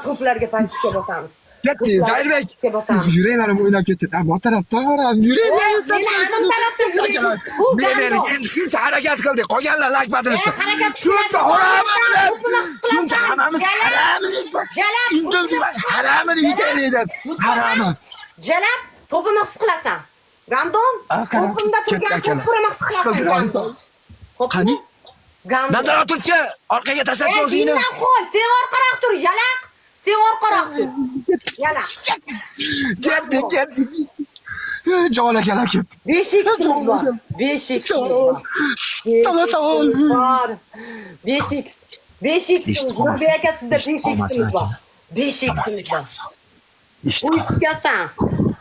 to'plarga paytishga bosamiz. Ketdi, Zairbek. Paytishga bosamiz. Yuranglarim o'ynab ketdi. Bu tarafda boram. Yuranglarimizdan Meni anim tarafda yuring. Bu berdik. gando. Endi shuncha harakat qildik. Qolganlar lak badilsin. harakat Shuncha qiladi. haramimiz. O'pini qis qilasan. Shuncha hammamiz Jalab. haramimiz. Jalab. Induldimas haramini yutaylik deb. Harami. Jalab, to'pimni his qilasan. Gandon, Akalar, to'pimda turgan ketdi akalar. to'pimni his qilasan. Qani? Gandon. Dadala turchi, orqaga tashlab o'zingni. Dindan qo'y, sen orqaroq tur, yalaq. Sen orqaroq tur. Yalaq. Ketdi. Jon akalar ketdi. 5x bor. 5x bor. Sağ ol. 5x. 5x. Nurbek aka sizda 5x bor. 5x bor. İşte. Huy sikasan.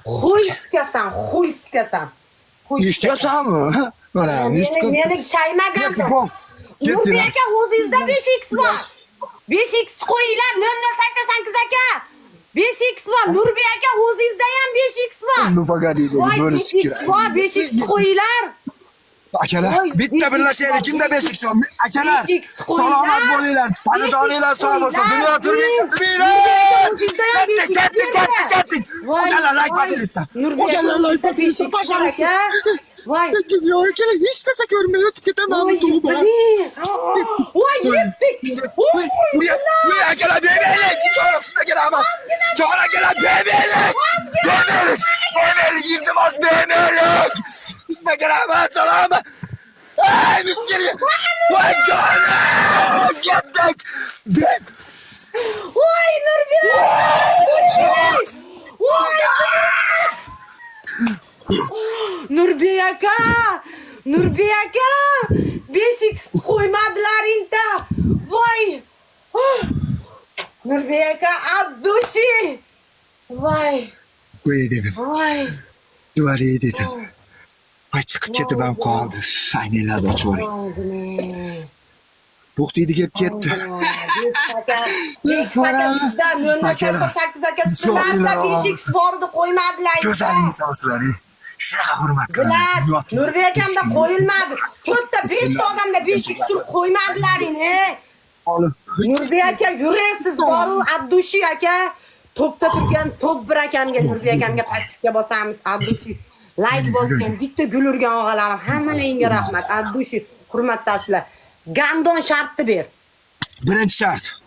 Huy sikasan. Huy sikasan. İstiyorsanmı? Bana Meni chaymagan. Nurbek aka o'zingizda 5x bor. 5x qo'yinglar 0088 aka. 5x bor. Nurbek aka o'zingizda ham 5x bor. Mufakat değil. Voy, Böyle 5x sikir. bor. 5x qo'yinglar. Akalar, bitta birlashaylik. Kimda 5x bor? Akalar, 5x qo'yinglar. salomat bo'linglar. Tanijoninglar sog' bo'lsin. Dunyo turbincha turbinglar. Ketdik. Akalar, like badilsin. Akalar, like badilsin. Paşamızda. Voy. Yok akalar, hiç de görmüyor. Tiketemem. Voy, yetdik. Buraya akalar, bebeğlik. Çorapsına gel ama. Sonra gel bebeğlik. Bebeğlik. Yırdım az bebeğlik. Üstüne gel ama. Selamet. Ay miskin. Vay canım. Gittik. Voy, Nurbek. Voy. Nurbek aka. Nurbek aka. 5x qo'ymadilar inta. Voy. Nurbek aka, Abdushi. Voy. Koy dedim. Voy. Duvarı dedim. Ay çıkıp ketdi ben kaldı. Aynelerde çoğu. Buq deydi gap ketdi. Güzel insansılar. Shunaqa hurmat qilaman. Nurbek akamda qo'yilmadi. To'rtta 5 odamda 5x turib qo'ymadlaring. Nurbek aka yurasiz boru Abdushi aka. To'pda turgan to'p bir akamga Nurbek akamga paytishga bosamiz. Abdushi like bosgan bitta gul urgan og'alarim hammalaringga rahmat. Abdushi hurmatdasizlar. Gandon shartni ber. Birinchi shart.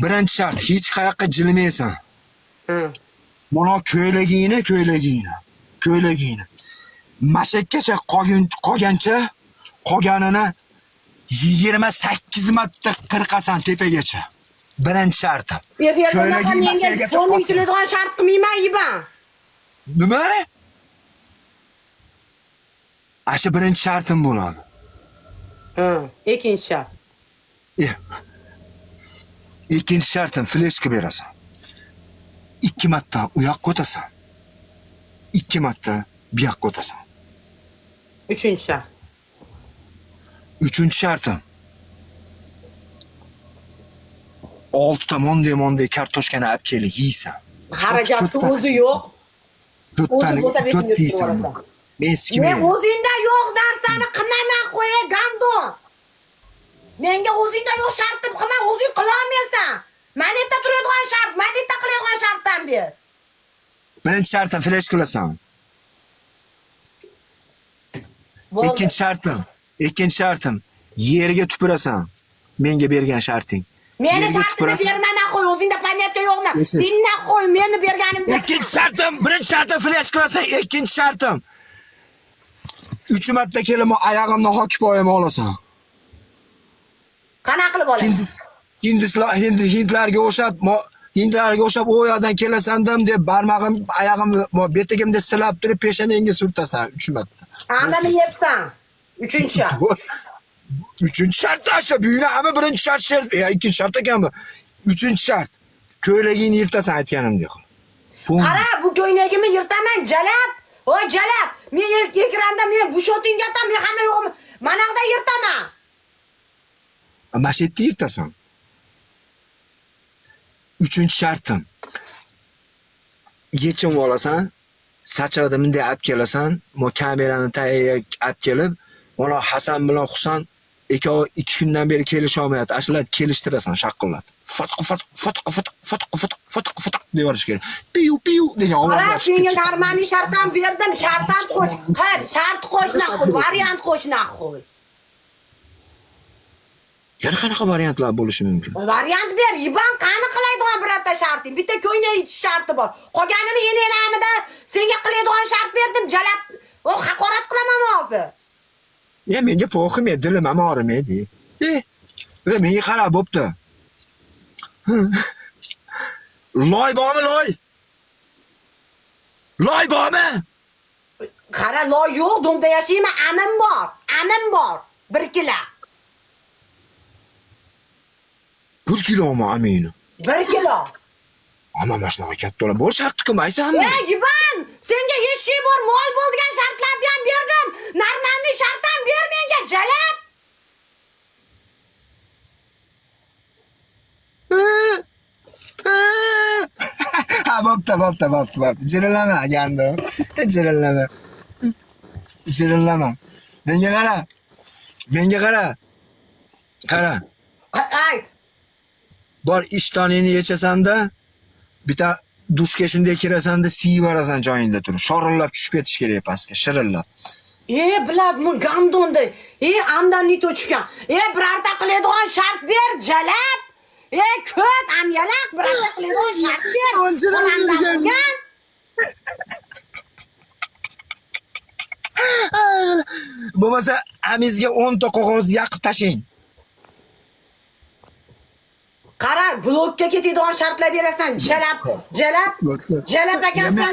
Birinchi shart hech qayoqqa jilmaysan. Mana ko'ylagingni. Mashakkacha qolgancha qolganini 28 marta qirqasan tepagacha. Birinchi shartim. Ko'ylaging mashakkacha qolgan shart qilmayman yiban. Nima? Asha birinchi shartim bo'ladi. Ikkinchi shart. Ikkinchi shartim fleshka berasan. 2 marta u yoqqa o'tasan. 2 marta bu yoqqa o'tasan. Uchinchi shart. Uchinchi shartim. 6 ta monday kartoshkani olib kelib yeysan. Xarajatni o'zi yo'q. To'ttani bo'lsa to'rt yeysan. Men Men o'zingda yo'q narsani qilmana qo'ya Gandon. Menga o'zingda yo'q shartim qilma, o'zing qila olmaysan. Manetta turadigan shart, manetta qiladigan shartdan ber. Birinchi shartim flash qilasan. Ikkinchi shartim yerga tupurasan. Menga bergan sharting. Meni shartimni bermana qo'y, o'zingda manetta yo'qmi? Dinna qo'y, meni berganimda. Ikkinchi shartim, birinchi shartim flash qilasan, ikkinchi shartim 3 marta kelib oyog'imni hokib oyim olasan. Qana qilib olasan? hindlarga o'xshab o yoqdan kelasandim deb barmog'im, oyog'im, betagimda silab turib peshonangga surtasan 3 marta. Andani yebsan. 3-shart. 3-shart tasha, buyurma, ama 1-shart, ya 2-shart ekanmi? 3-shart. Ko'ylagingni yirtasan aytganimdek. Qara, bu ko'ylagimni yirtaman, jalab. O jalab. Men ekranda men bu shotingga atam, men hamma yo'qmi? Manaqda yirtaman. Mana shu yerda yirtasan. 3-shartim. Yechim olasan, sachig'ida bunday olib kelasan, mo kamerani tagiga olib kelib, mana Hasan bilan Husan ikkovi 2 kundan beri kelisha olmayapti. Ashlat kelishtirasan shaqillat. Fotoq deyorish kerak. Piu degan ovozlar chiqadi. Senga darmani shartdan berdim, shartdan qo'sh. Ha, shart qo'shna qo'y, variant qo'shna qo'y. Yana qanaqa variantlar bo'lishi mumkin? Variant ber, Iban qani qilaydigan birorta sharting. Bitta ko'ylak yechish sharti bor. Qolganini enamida senga qiladigan shart berdim, jalab. O haqorat qilaman hozir. Ya menga po'xim edi, dilim ham og'rimaydi. Menga qarab bo'pti. Loy bormi, loy? Loy bormi? Qara, loy yo'q, do'mda yashayman, amim bor. Amim bor. 1 kilo. 1 kilomi amini? 1 kilo. Ama mana shunaqa kattalar bo'lishardi-ku, aysanmi? Iban, senga yeshi bor, mol bo'lgan shartlarni ham berdim. Narmanli shartdan ber menga, jalab. Ha, bo'pti. Jirillama, gando. Jirillama. Menga qara. Ayt. Bor ishtoningni yechasan-da, bitta dushga shunday kirasanda siyvarasan joyingda turib. Shorillab tushib ketish kerak pastga, shirillab. Biladmi, gandonda. Andan nito tushgan. Birorta qiladigan shart ber, jalab. Ko't amyalaq birorta qiladigan shart ber. Onchidan Bo'lmasa, amizga 10 ta qog'oz yaqib tashing. Qara, blokka ketadigan shartlar berasan, jalab ekansan.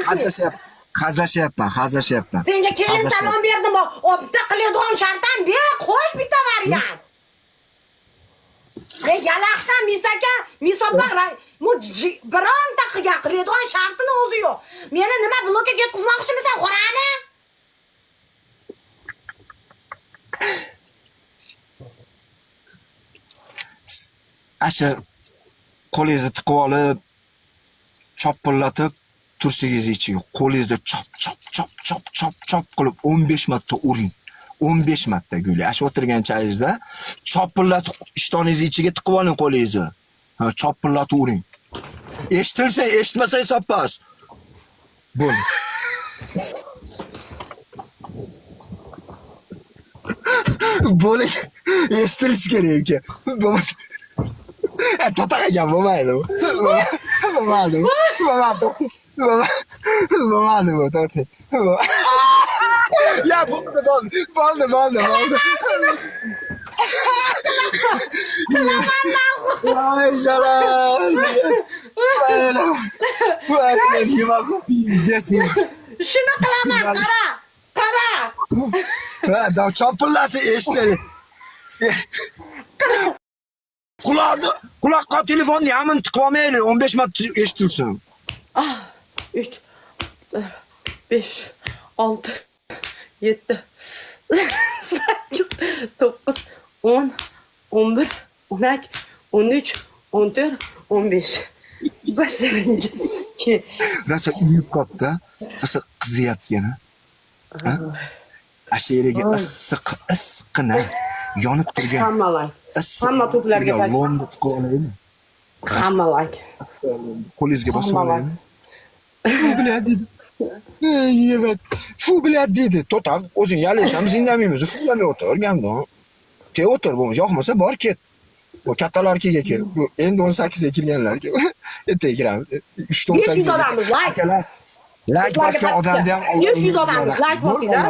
Hazlashyapman. Senga kelin salom berdim, o bitta qiladigan shartdan ber, qo'sh bitta variant. Yalaqdan misaka, misopak, bironta qiladigan shartini o'zi yo'q. Meni nima blokka ketkizmoqchimisan, xo'rami? Asha qo'lingizni tiqib olib, chopillatib, tursangiz ichiga qo'lingizda chop qilib 15 marta uring. 15 marta guli. Asha o'tirgan chayingizda chopillatib ishtoningiz ichiga tiqib oling qo'lingizni. Ha, chopillatib uring. Eshitilsa, eshitmasa hisobpas. Bo'ldi. Bo'ling. Eshitilishi kerak ekan. Bo'lmasa To'taqagan bo'lmaydi bu. Bo'lmadi bu. To'taq. Ya bo'ldi. Ay jalal. Voy, nima ku pizdesin. Shuni qilaman, qara. Ha, da chopillasi eshitadi. Quloqqa telefonni hamon tiqib olmayli, 15 marta eshitilsin. 3 4 5 6 7 8 9 10 11 12 13 14 15 Başlaringiz ki. Rosa uyib qopti. Rosa qiziyapti yana. Ha? Ashiraga issiqqina yonib turgan. Hammalar. Hamma to'plarga lomni tiqib olaymi? Hammalar. Qo'lingizga bosib olaymi? Biladi dedi. Evet. Fu biladi dedi. To'xtab, o'zing yalaysan, biz indamaymiz. Fulamay o'tirganda. Te o'tir, bo'lmasa yoqmasa bor ket. Bu kattalarga kel. Bu endi 18 ga kirganlarga. Ertaga kiramiz. 3-18 ga. Like bosgan odamni ham 500 odam like bosinglar.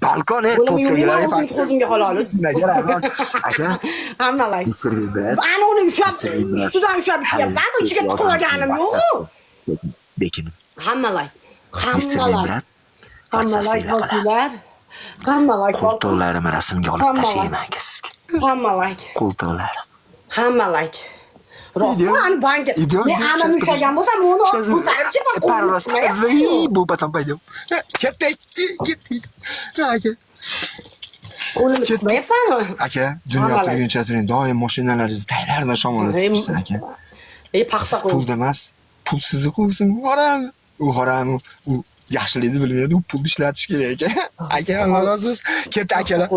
Balkon O'zimga halol. aka. Hamma like. Mr. Bibrat. Ana uni ushab, ustidan ushab ishlayapman. Ichiga tiqilganim yo'q. Bekin. Hamma like. Mr. Hamma like. Bibrat. Hamma like bosinglar. Hamma like. Qo'ltoqlarimni rasmga olib tashlayman sizga. Hamma like. Qo'ltoqlarim. Hamma like. Rostman banka. Men ana mushagan bo'lsam, uni ko'tarib chiqib qo'ydim. Bu потом пойдем. Ketdik. Aka. Uni chiqmayapman. Aka, dunyo turguncha turing. Doim mashinalaringizni taylardan shamollatib tursin aka. Paxta qo'y. Pulda emas. Pulsizni qo'ysin. Haram. U yaxshilikni bilmaydi, u pul ishlatish kerak ekan. Aka, Alloh rozi bo'lsin. Ketdi akalar.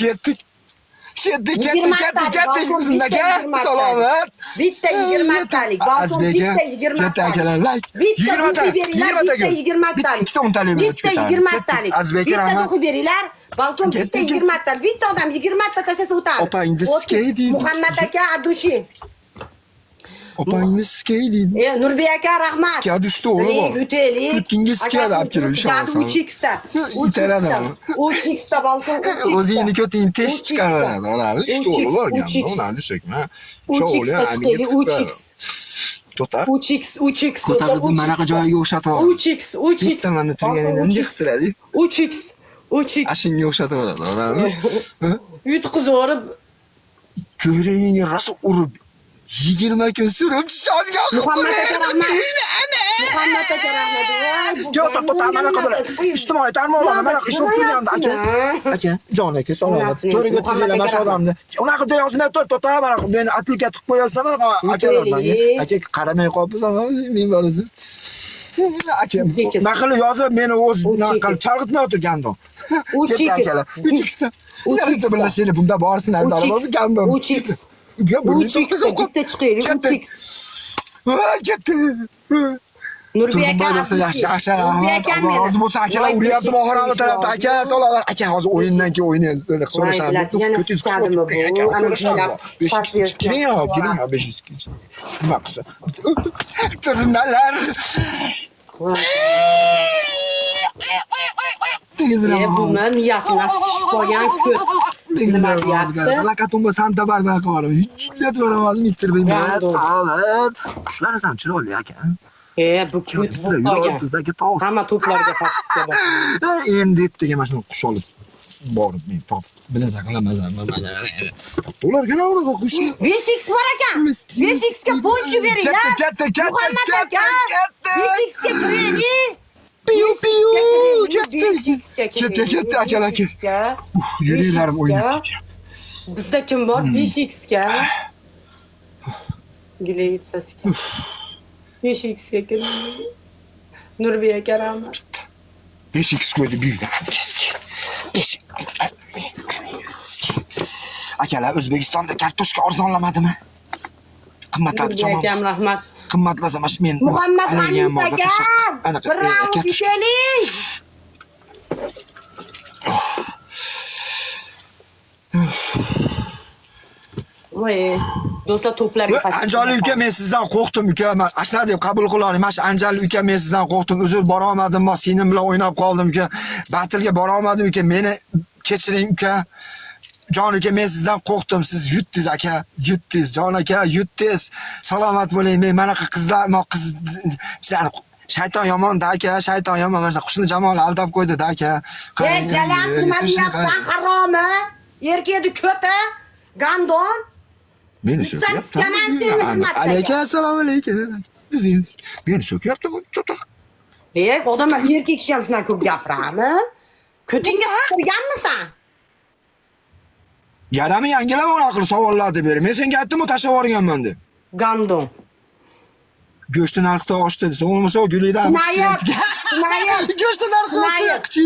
Ketdik. Ketdik. Bizga salomat. Bitta 20 talik. Balkon bitta 20 Ketdi akalar. Bitta 20 talik. 20 talik. Ikkita 10 talik. Bitta 20 talik. Azbek Bitta rahmat. o'qib beringlar. Balkon bitta 20 talik. Bitta odam 20 ta tashlasa o'tadi. Opangni skey deydi. Muhammad aka Adushi. Opangni skey deydi. Nurbek aka rahmat. Skey dushdi o'g'li bor. Yuteli. Putinga skey olib kelib inshaalloh. 3x ta. Iteradi. 3x ta balkon 3x. O'zingni ko'tingni tez chiqaraveradi. Ana, ishda o'g'li bor ekan. Unani so'kma. Cho'g'li aniga 3x. To'xtab. 3x. Ko'tarildi manaqa joyga o'xshatib. 3x. Bitta mana turganingni nixtiradi. 3x. Ashinga o'xshatib oladi. Yutqizib ko'ragingga rosa urib 20 kun surib shodiga Muhammad aka rahmat. Muhammad aka rahmat. Yo, to'xta, mana qabul. Ijtimoiy tarmoqlarni mana ish olib turganda aka. Aka, jon aka, salomat. To'riga o'tkazinglar mana shu odamni. Unaqa deyozmay to'xta, mana meni atlikka tiqib qo'yapsan mana akalardan. Aka, qaramay qolibsan, men borasan. Aka, maqili yozib meni o'z qilib chalg'itmay o'tirganda. 3x. Yarimta birlashinglar bunda borsin aytib gandon. 3x. Bitta chiqaylik. 3x. Ketdi. Nurbek aka yaxshi hozir bo'lsa akalar uryapti oxirgi tarafda aka solalar aka hozir o'yindan keyin o'ynaydi so'rashadi ko'tingiz qisqadimi bu keling 500 nima qilsa turnalar bu men miyasini siqishib qolgan ko'p nima deyapti Lakatumba Santa Barbara qilib hikmat baravar Mr. Bibrat salomat qushlar ham chiroyli aka bu qolgan bizdagi tog' hamma to'plarga pastga bor endi ertaga mana shuni qush olib borib men topib bilasan qilaman ularga nima bo'ladi qush 5x bor ekan 5x ga ponchi beringlar katta 5x ga kiring piu ketdi akalar yuringlarim o'ynab ketyapti bizda kim bor 5x ga giletsasiga 5x ga kiring Nurbek aka rahmat 5x qo'ydi buydan akalar O'zbekistonda kartoshka arzonlamadimi qimmatladi Nurbek akam rahmat qimmatlasa mana men Muhammad Hamid aka bravo bisheling voy do'stlar to'plarga Anjali uka men sizdan qo'rqdim uka ashla deb qabul qila oling mana shu Anjali uka men sizdan qo'rqdim uzr bora olmadim men sening bilan o'ynab qoldim uka batilga bora olmadim uka meni kechiring uka jon uka men sizdan qo'rqdim siz yutdingiz aka yutdingiz jon aka yutdingiz salomat bo'ling men manaqa qizlar shayton yomon-da aka shayton yomon mana Husni Jamol aldab qo'ydi-da aka jalam nima deyapsan haromi erkakni ko'ta gandon meni so'kyapti alaykum assalomu alaykum meni so'kyapti bu odamlar erkak kishi ham shunaqa ko'p gapiradimi ko'tingga siqtirganmisan Yarami yangilab unaqa qilib savollarni bering. Men senga aytdim-ku tashlab yuborganman deb. Gandon. Go'shtni narxi oshdi desa, bo'lmasa gulidan Sinayib. Go'shtni narxi oshdi.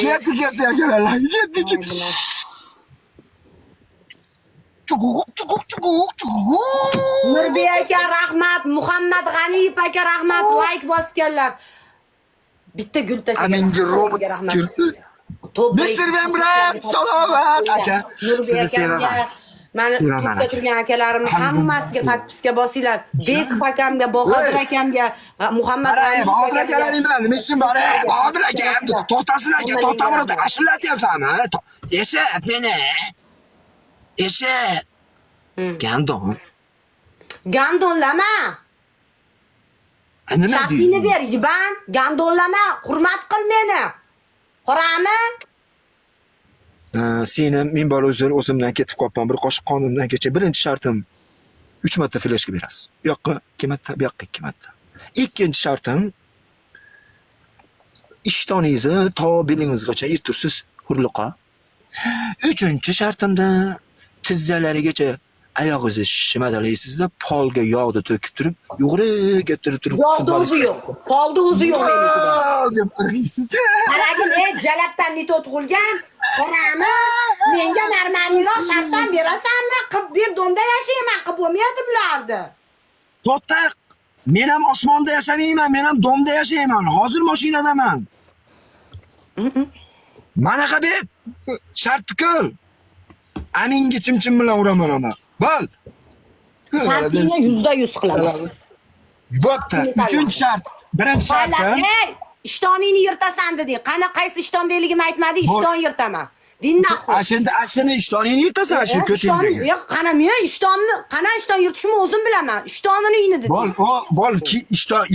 Ketdi akalar. Ketdi. Nurbek aka rahmat, Muhammad G'aniyev aka rahmat, like bosganlar. Bitta gul tashlagan. Aminga robot rahmat. Mr. Bibrat, salomat aka. Sizni sevaman. Mani Ivan to'pda aka. turgan akalarimni hammasiga podpiska bosinglar. Bekov akamga, Bahodir akamga, Muhammad Qarang, Ali Bahodir akamga. akalaring bilan nima ishim bor? Bahodir aka, to'xtasin aka, to'xtamurod ashula aytyapsanmi? Eshit meni. Eshit. Gandon. Gandonlama. Nima Shafini deydi? ber, Ivan. Gandonlama, hurmat qil meni. Qorami? Seni men bola o'zimdan ketib qolibman. Bir qoshiq qonimdan kecha birinchi shartim 3 marta fleshka berasiz. Bu yoqqa 2 marta, bu yoqqa 2 marta. Ikkinchi shartim ishtoningizni to belingizgacha yirtirsiz hurliqo. Uchinchi shartimda tizzalarigacha oyog'ingizni shimadallaysizda polga yog'ni to'kib turib, yugurib turib Yog'da o'zi yo'q. Polda o'zi yo'q menikida. deb uraysiz. Qaragin, jalabdan nito tug'ilgan. Qorami? Menga normalniroq shartdan berasanmi? Qilib ber, domda yashayman, qilib bo'lmaydi bularni. To'xta. Men ham osmonda yashamayman, men ham domda yashayman. Hozir mashinadaman. Manaqa bet. Shart ko'l. Amingi chimchim bilan uraman ona. Bol. Shartingni 100% qilaman. Bo'pti. Uchinchi shart. Birinchi shartim. Ey, ishtoningni yirtasan dedi. Qani qaysi ishtondayligimni aytmadi, ishton yirtaman. Dinda qo'y. Ashini ishtoningni yirtasan, shu ko'tingdagi. Yo'q, qani men ishtonni, qana ishton yirtishimni o'zim bilaman. Ishtonini ini dedi. Bol ki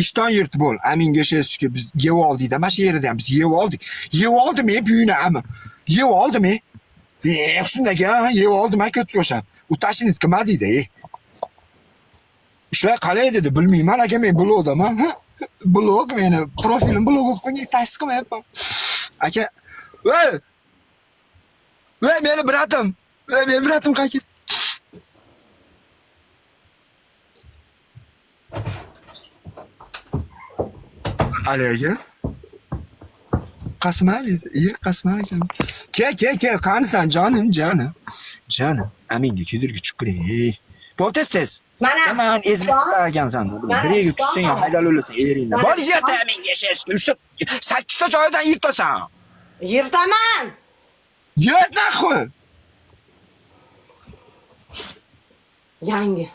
ishton yirt bol. Aminga shesiki biz yeb oldik-da, mana shu yerda ham biz yeb oldik. Yeb oldim men buyuni ama. Yeb oldim men. Shundaga yeb oldim men ko'tga o'xshab. U tashinit qilmadi-da. Ishlar qalay dedi, bilmayman aka, men blogdaman. Blog meni profilim blog bo'lib qo'ygan, ta'sis qilmayapman. Aka, meni bratim. Meni bratim qaytdi. Alega. Qasma dedi. Qasma ekan. Ke, qanisan jonim. Jonim, aminga kuydirgi chiqqiring. Bol tez. Aman ezilib qaragansan. Biriga tushsang ham haydalib o'lasan eringdan. Bol yerda aminga yashaysiz. 8 ta joydan yirtasan. Yirtaman. Yer naqi. Yangi.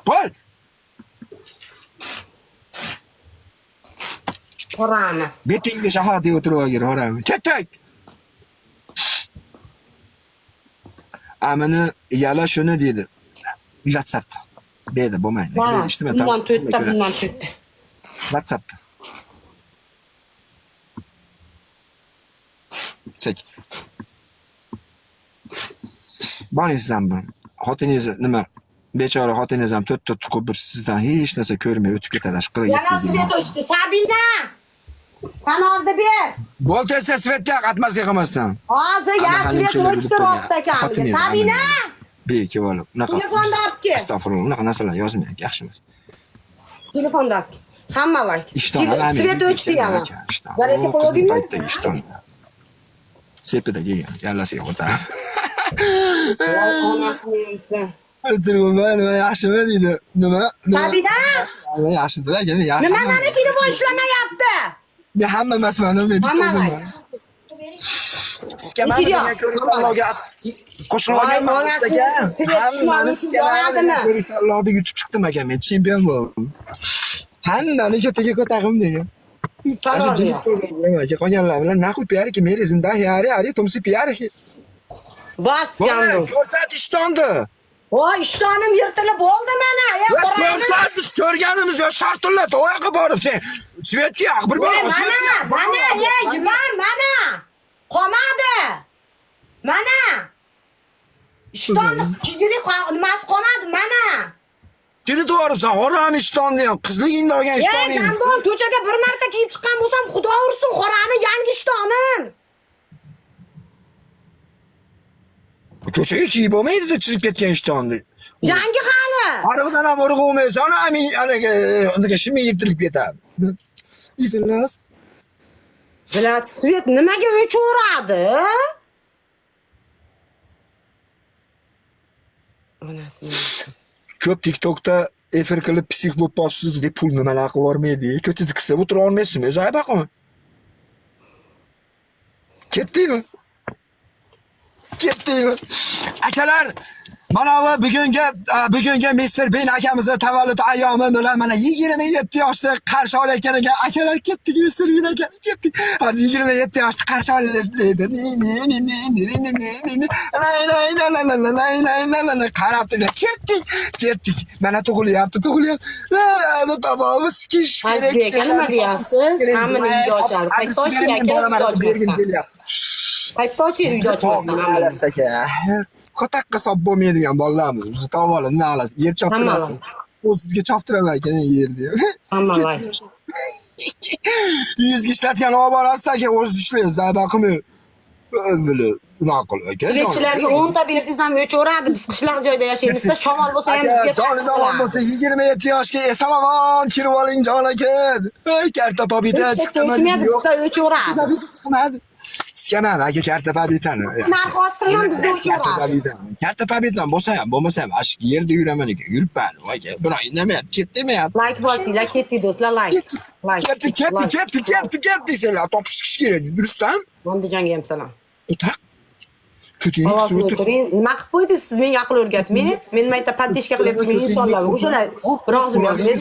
Bol. Qorami. Betingga shahar deb o'tirib olgir, orami. Ketdik. Amini yala shuni dedi. WhatsAppda. Dedi, bo'lmaydi. Bundan to'rtta. WhatsAppda. Çek. Boringiz ham bir. Xotiningiz nima? Bechora xotiningiz ham to'rtta tuqib bir sizdan hech narsa ko'rmay o'tib ketadi. Yana svet o'chdi. Sabina! Kanalda ber. Bol tezda svetga qatmasga qilmasdan. Hozir svet o'chdi rosta ekan. Sabina! Beki bo'lib. Unaqa. Telefonda olib kel. Astag'firullah, unaqa narsalar yozmaylik, yaxshi emas. Telefonda olib kel. Hamma vaqt. İşton alamı. Svet o'chdi yana. Zareka qo'yadingmi? Paytda ishton. Sepida kelgan, yallasiga o'tar. O'tirman, nima yaxshimi deydi. Nima? Sabina! Yaxshidir aka, yaxshi. Nima mani telefon ishlamayapti? Ne hamma emas meni, men bitta o'zimman. Sizga mana degan ko'rik-tanlovga qo'shilib olganman ustaga. Hammani sizga mana degan ko'rik-tanlovda yutib chiqdim aka, men chempion bo'ldim. Hammani ketiga ko'tag'im degan. Qolganlar bilan nahuy piyarki, meri zindan yari, tomsi piyarki. Bas yandim. Ko'rsat ishtonni. Voy, ishtonim yirtilib bo'ldi mana. Ko'rsat biz ko'rganimiz yo shartilla to'yaga borib sen svetga bir bor mana. Qolmadi. Mana. Ishtonni kigili nimasi qolmadi mana. Jidi to'g'ribsan, xoram ishtonni ham qizligingda olgan ishtonning. Gandon ko'chaga bir marta kiyib chiqqan bo'lsam, xudo ursin, xorami yangi ishtonim. Ko'chaga kiyib bo'lmaydi-da chirib ketgan ishtonni. Yangi hali. Ariqdan ham urug' olmaysa, ana anaga shimi yirtilib ketadi. Yirtilmas. Bilat svet nimaga o'chiradi? Onasini. Ko'p TikTokda efir qilib psix bo'lib qolibsiz deb pul nimalar qilib yormaydi. Ko'tingizni qisib o'tira olmaysizmi? O'zi ayb aqmi? Ketdingmi? Ketdingmi? Akalar, mana bu bugungi Mr. Bean akamizni tavallud ayyomi bilan mana 27 yoshda qarshi olayotgan ekan. Akalar ketdik Mr. Bean aka, ketdik. Hozir 27 yoshda qarshi olayapti. Qarab turib ketdik. Mana tug'ilyapti. Ana tamomimiz kish kerak. Nima deyapsiz? Hammani uyda ochadi. Qaytoshi aka Qaytoshi uyda ochadi. Kotakqa sop bo'lmaydigan bolalarmiz. Biz tavallud nima qilasiz? Yer choptirasiz. U sizga choptiraman ekan yerni. Hammalay. 100 ga ishlatgan olib borasiz aka, o'zingiz ishlaysiz, zayba qilmang. Böyle unaqa qilib aka. Suvetchilarga 10 ta bersangiz ham o'chiradi. Biz qishloq joyda yashaymizda, shamol bo'lsa ham bizga Joningiz omon bo'lsa 27 yoshga esalomon kirib oling jon aka. Ey karta pobita chiqmadi. Bizda o'chiradi. Chiqmadi. Skamam aka karta pobitani. Narx oshsa ham bizda o'chiradi. Karta pobitan bo'lsa ham, bo'lmasa ham ash yerda yuraman ekan. Yuribman. Aka, biroq indamayapti, ketmayapti. Like bosinglar, ketdik do'stlar, like. Ketdi. Senlar topishkish kerak, durustmi? Andijonga ham salom. O'taq. Kuting Ovozli o'tiring. Nima qilib qo'ydingiz siz menga aql o'rgatmang? Men mayta pattishka qilyapman insonlar. O'shalar biroz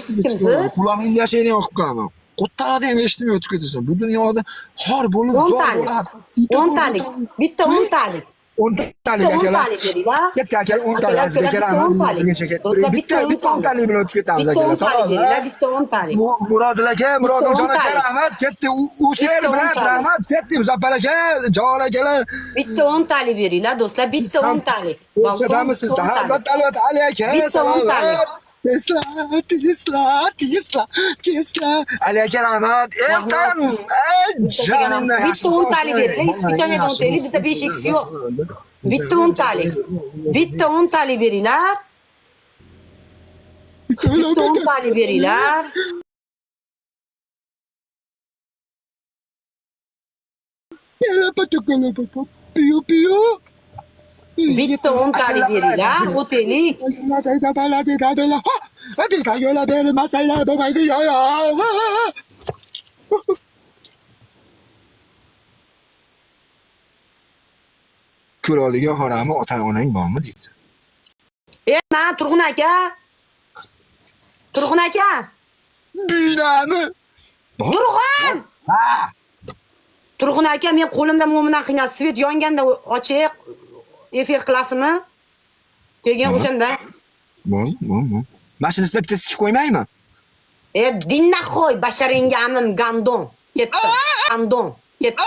siz kimsiz? Qulog'ingni yashaydigan qilib qo'yaman. Qo'ttaqdan eshitmayotib ketasan. Bu dunyoda xor bo'lib zo'r bo'ladi. 10 talik. Bitta 10 talik. 10 talik akalar. Ketdi akalar 10 talik. Bitta 10 talik bilan o'tib ketamiz akalar. Salom. Bitta 10 talik. Murodil aka, Murodiljon aka rahmat. Ketdi. User bilan rahmat. Ketdi Muzaffar aka, jon akalar. Bitta 10 talik beringlar do'stlar. Bitta 10 talik. Ko'rsatamiz sizda. Albatta Ali aka. Salom. Tesla. Ali aka rahmat. Ertan. Jonimdan Bitta 10 talik beringlar. Ispitoniya 10 talik, bitta 5x yo'q. Bitta 10 talik. Bitta 10 talik beringlar. Bitta 10 talik beringlar. Bitta 10 talik beringlar. O'telik. Bitta yo'la bermasanglar bo'lmaydi yo. Ko'radigan xonami ota-onang bormi deydi. Men Turg'un aka. Turg'un aka. Binani. Turg'un! Ha. Turg'un aka, men qo'limda mo'minan qilgan svet yonganda ochiq efir qilasizmi? Keyin o'shanda. Voy. Mashinasida bitta sikib qo'ymaymi? Dinna qo'y, basharingga amim gandon. Ketdi. Gandon. Ketdi.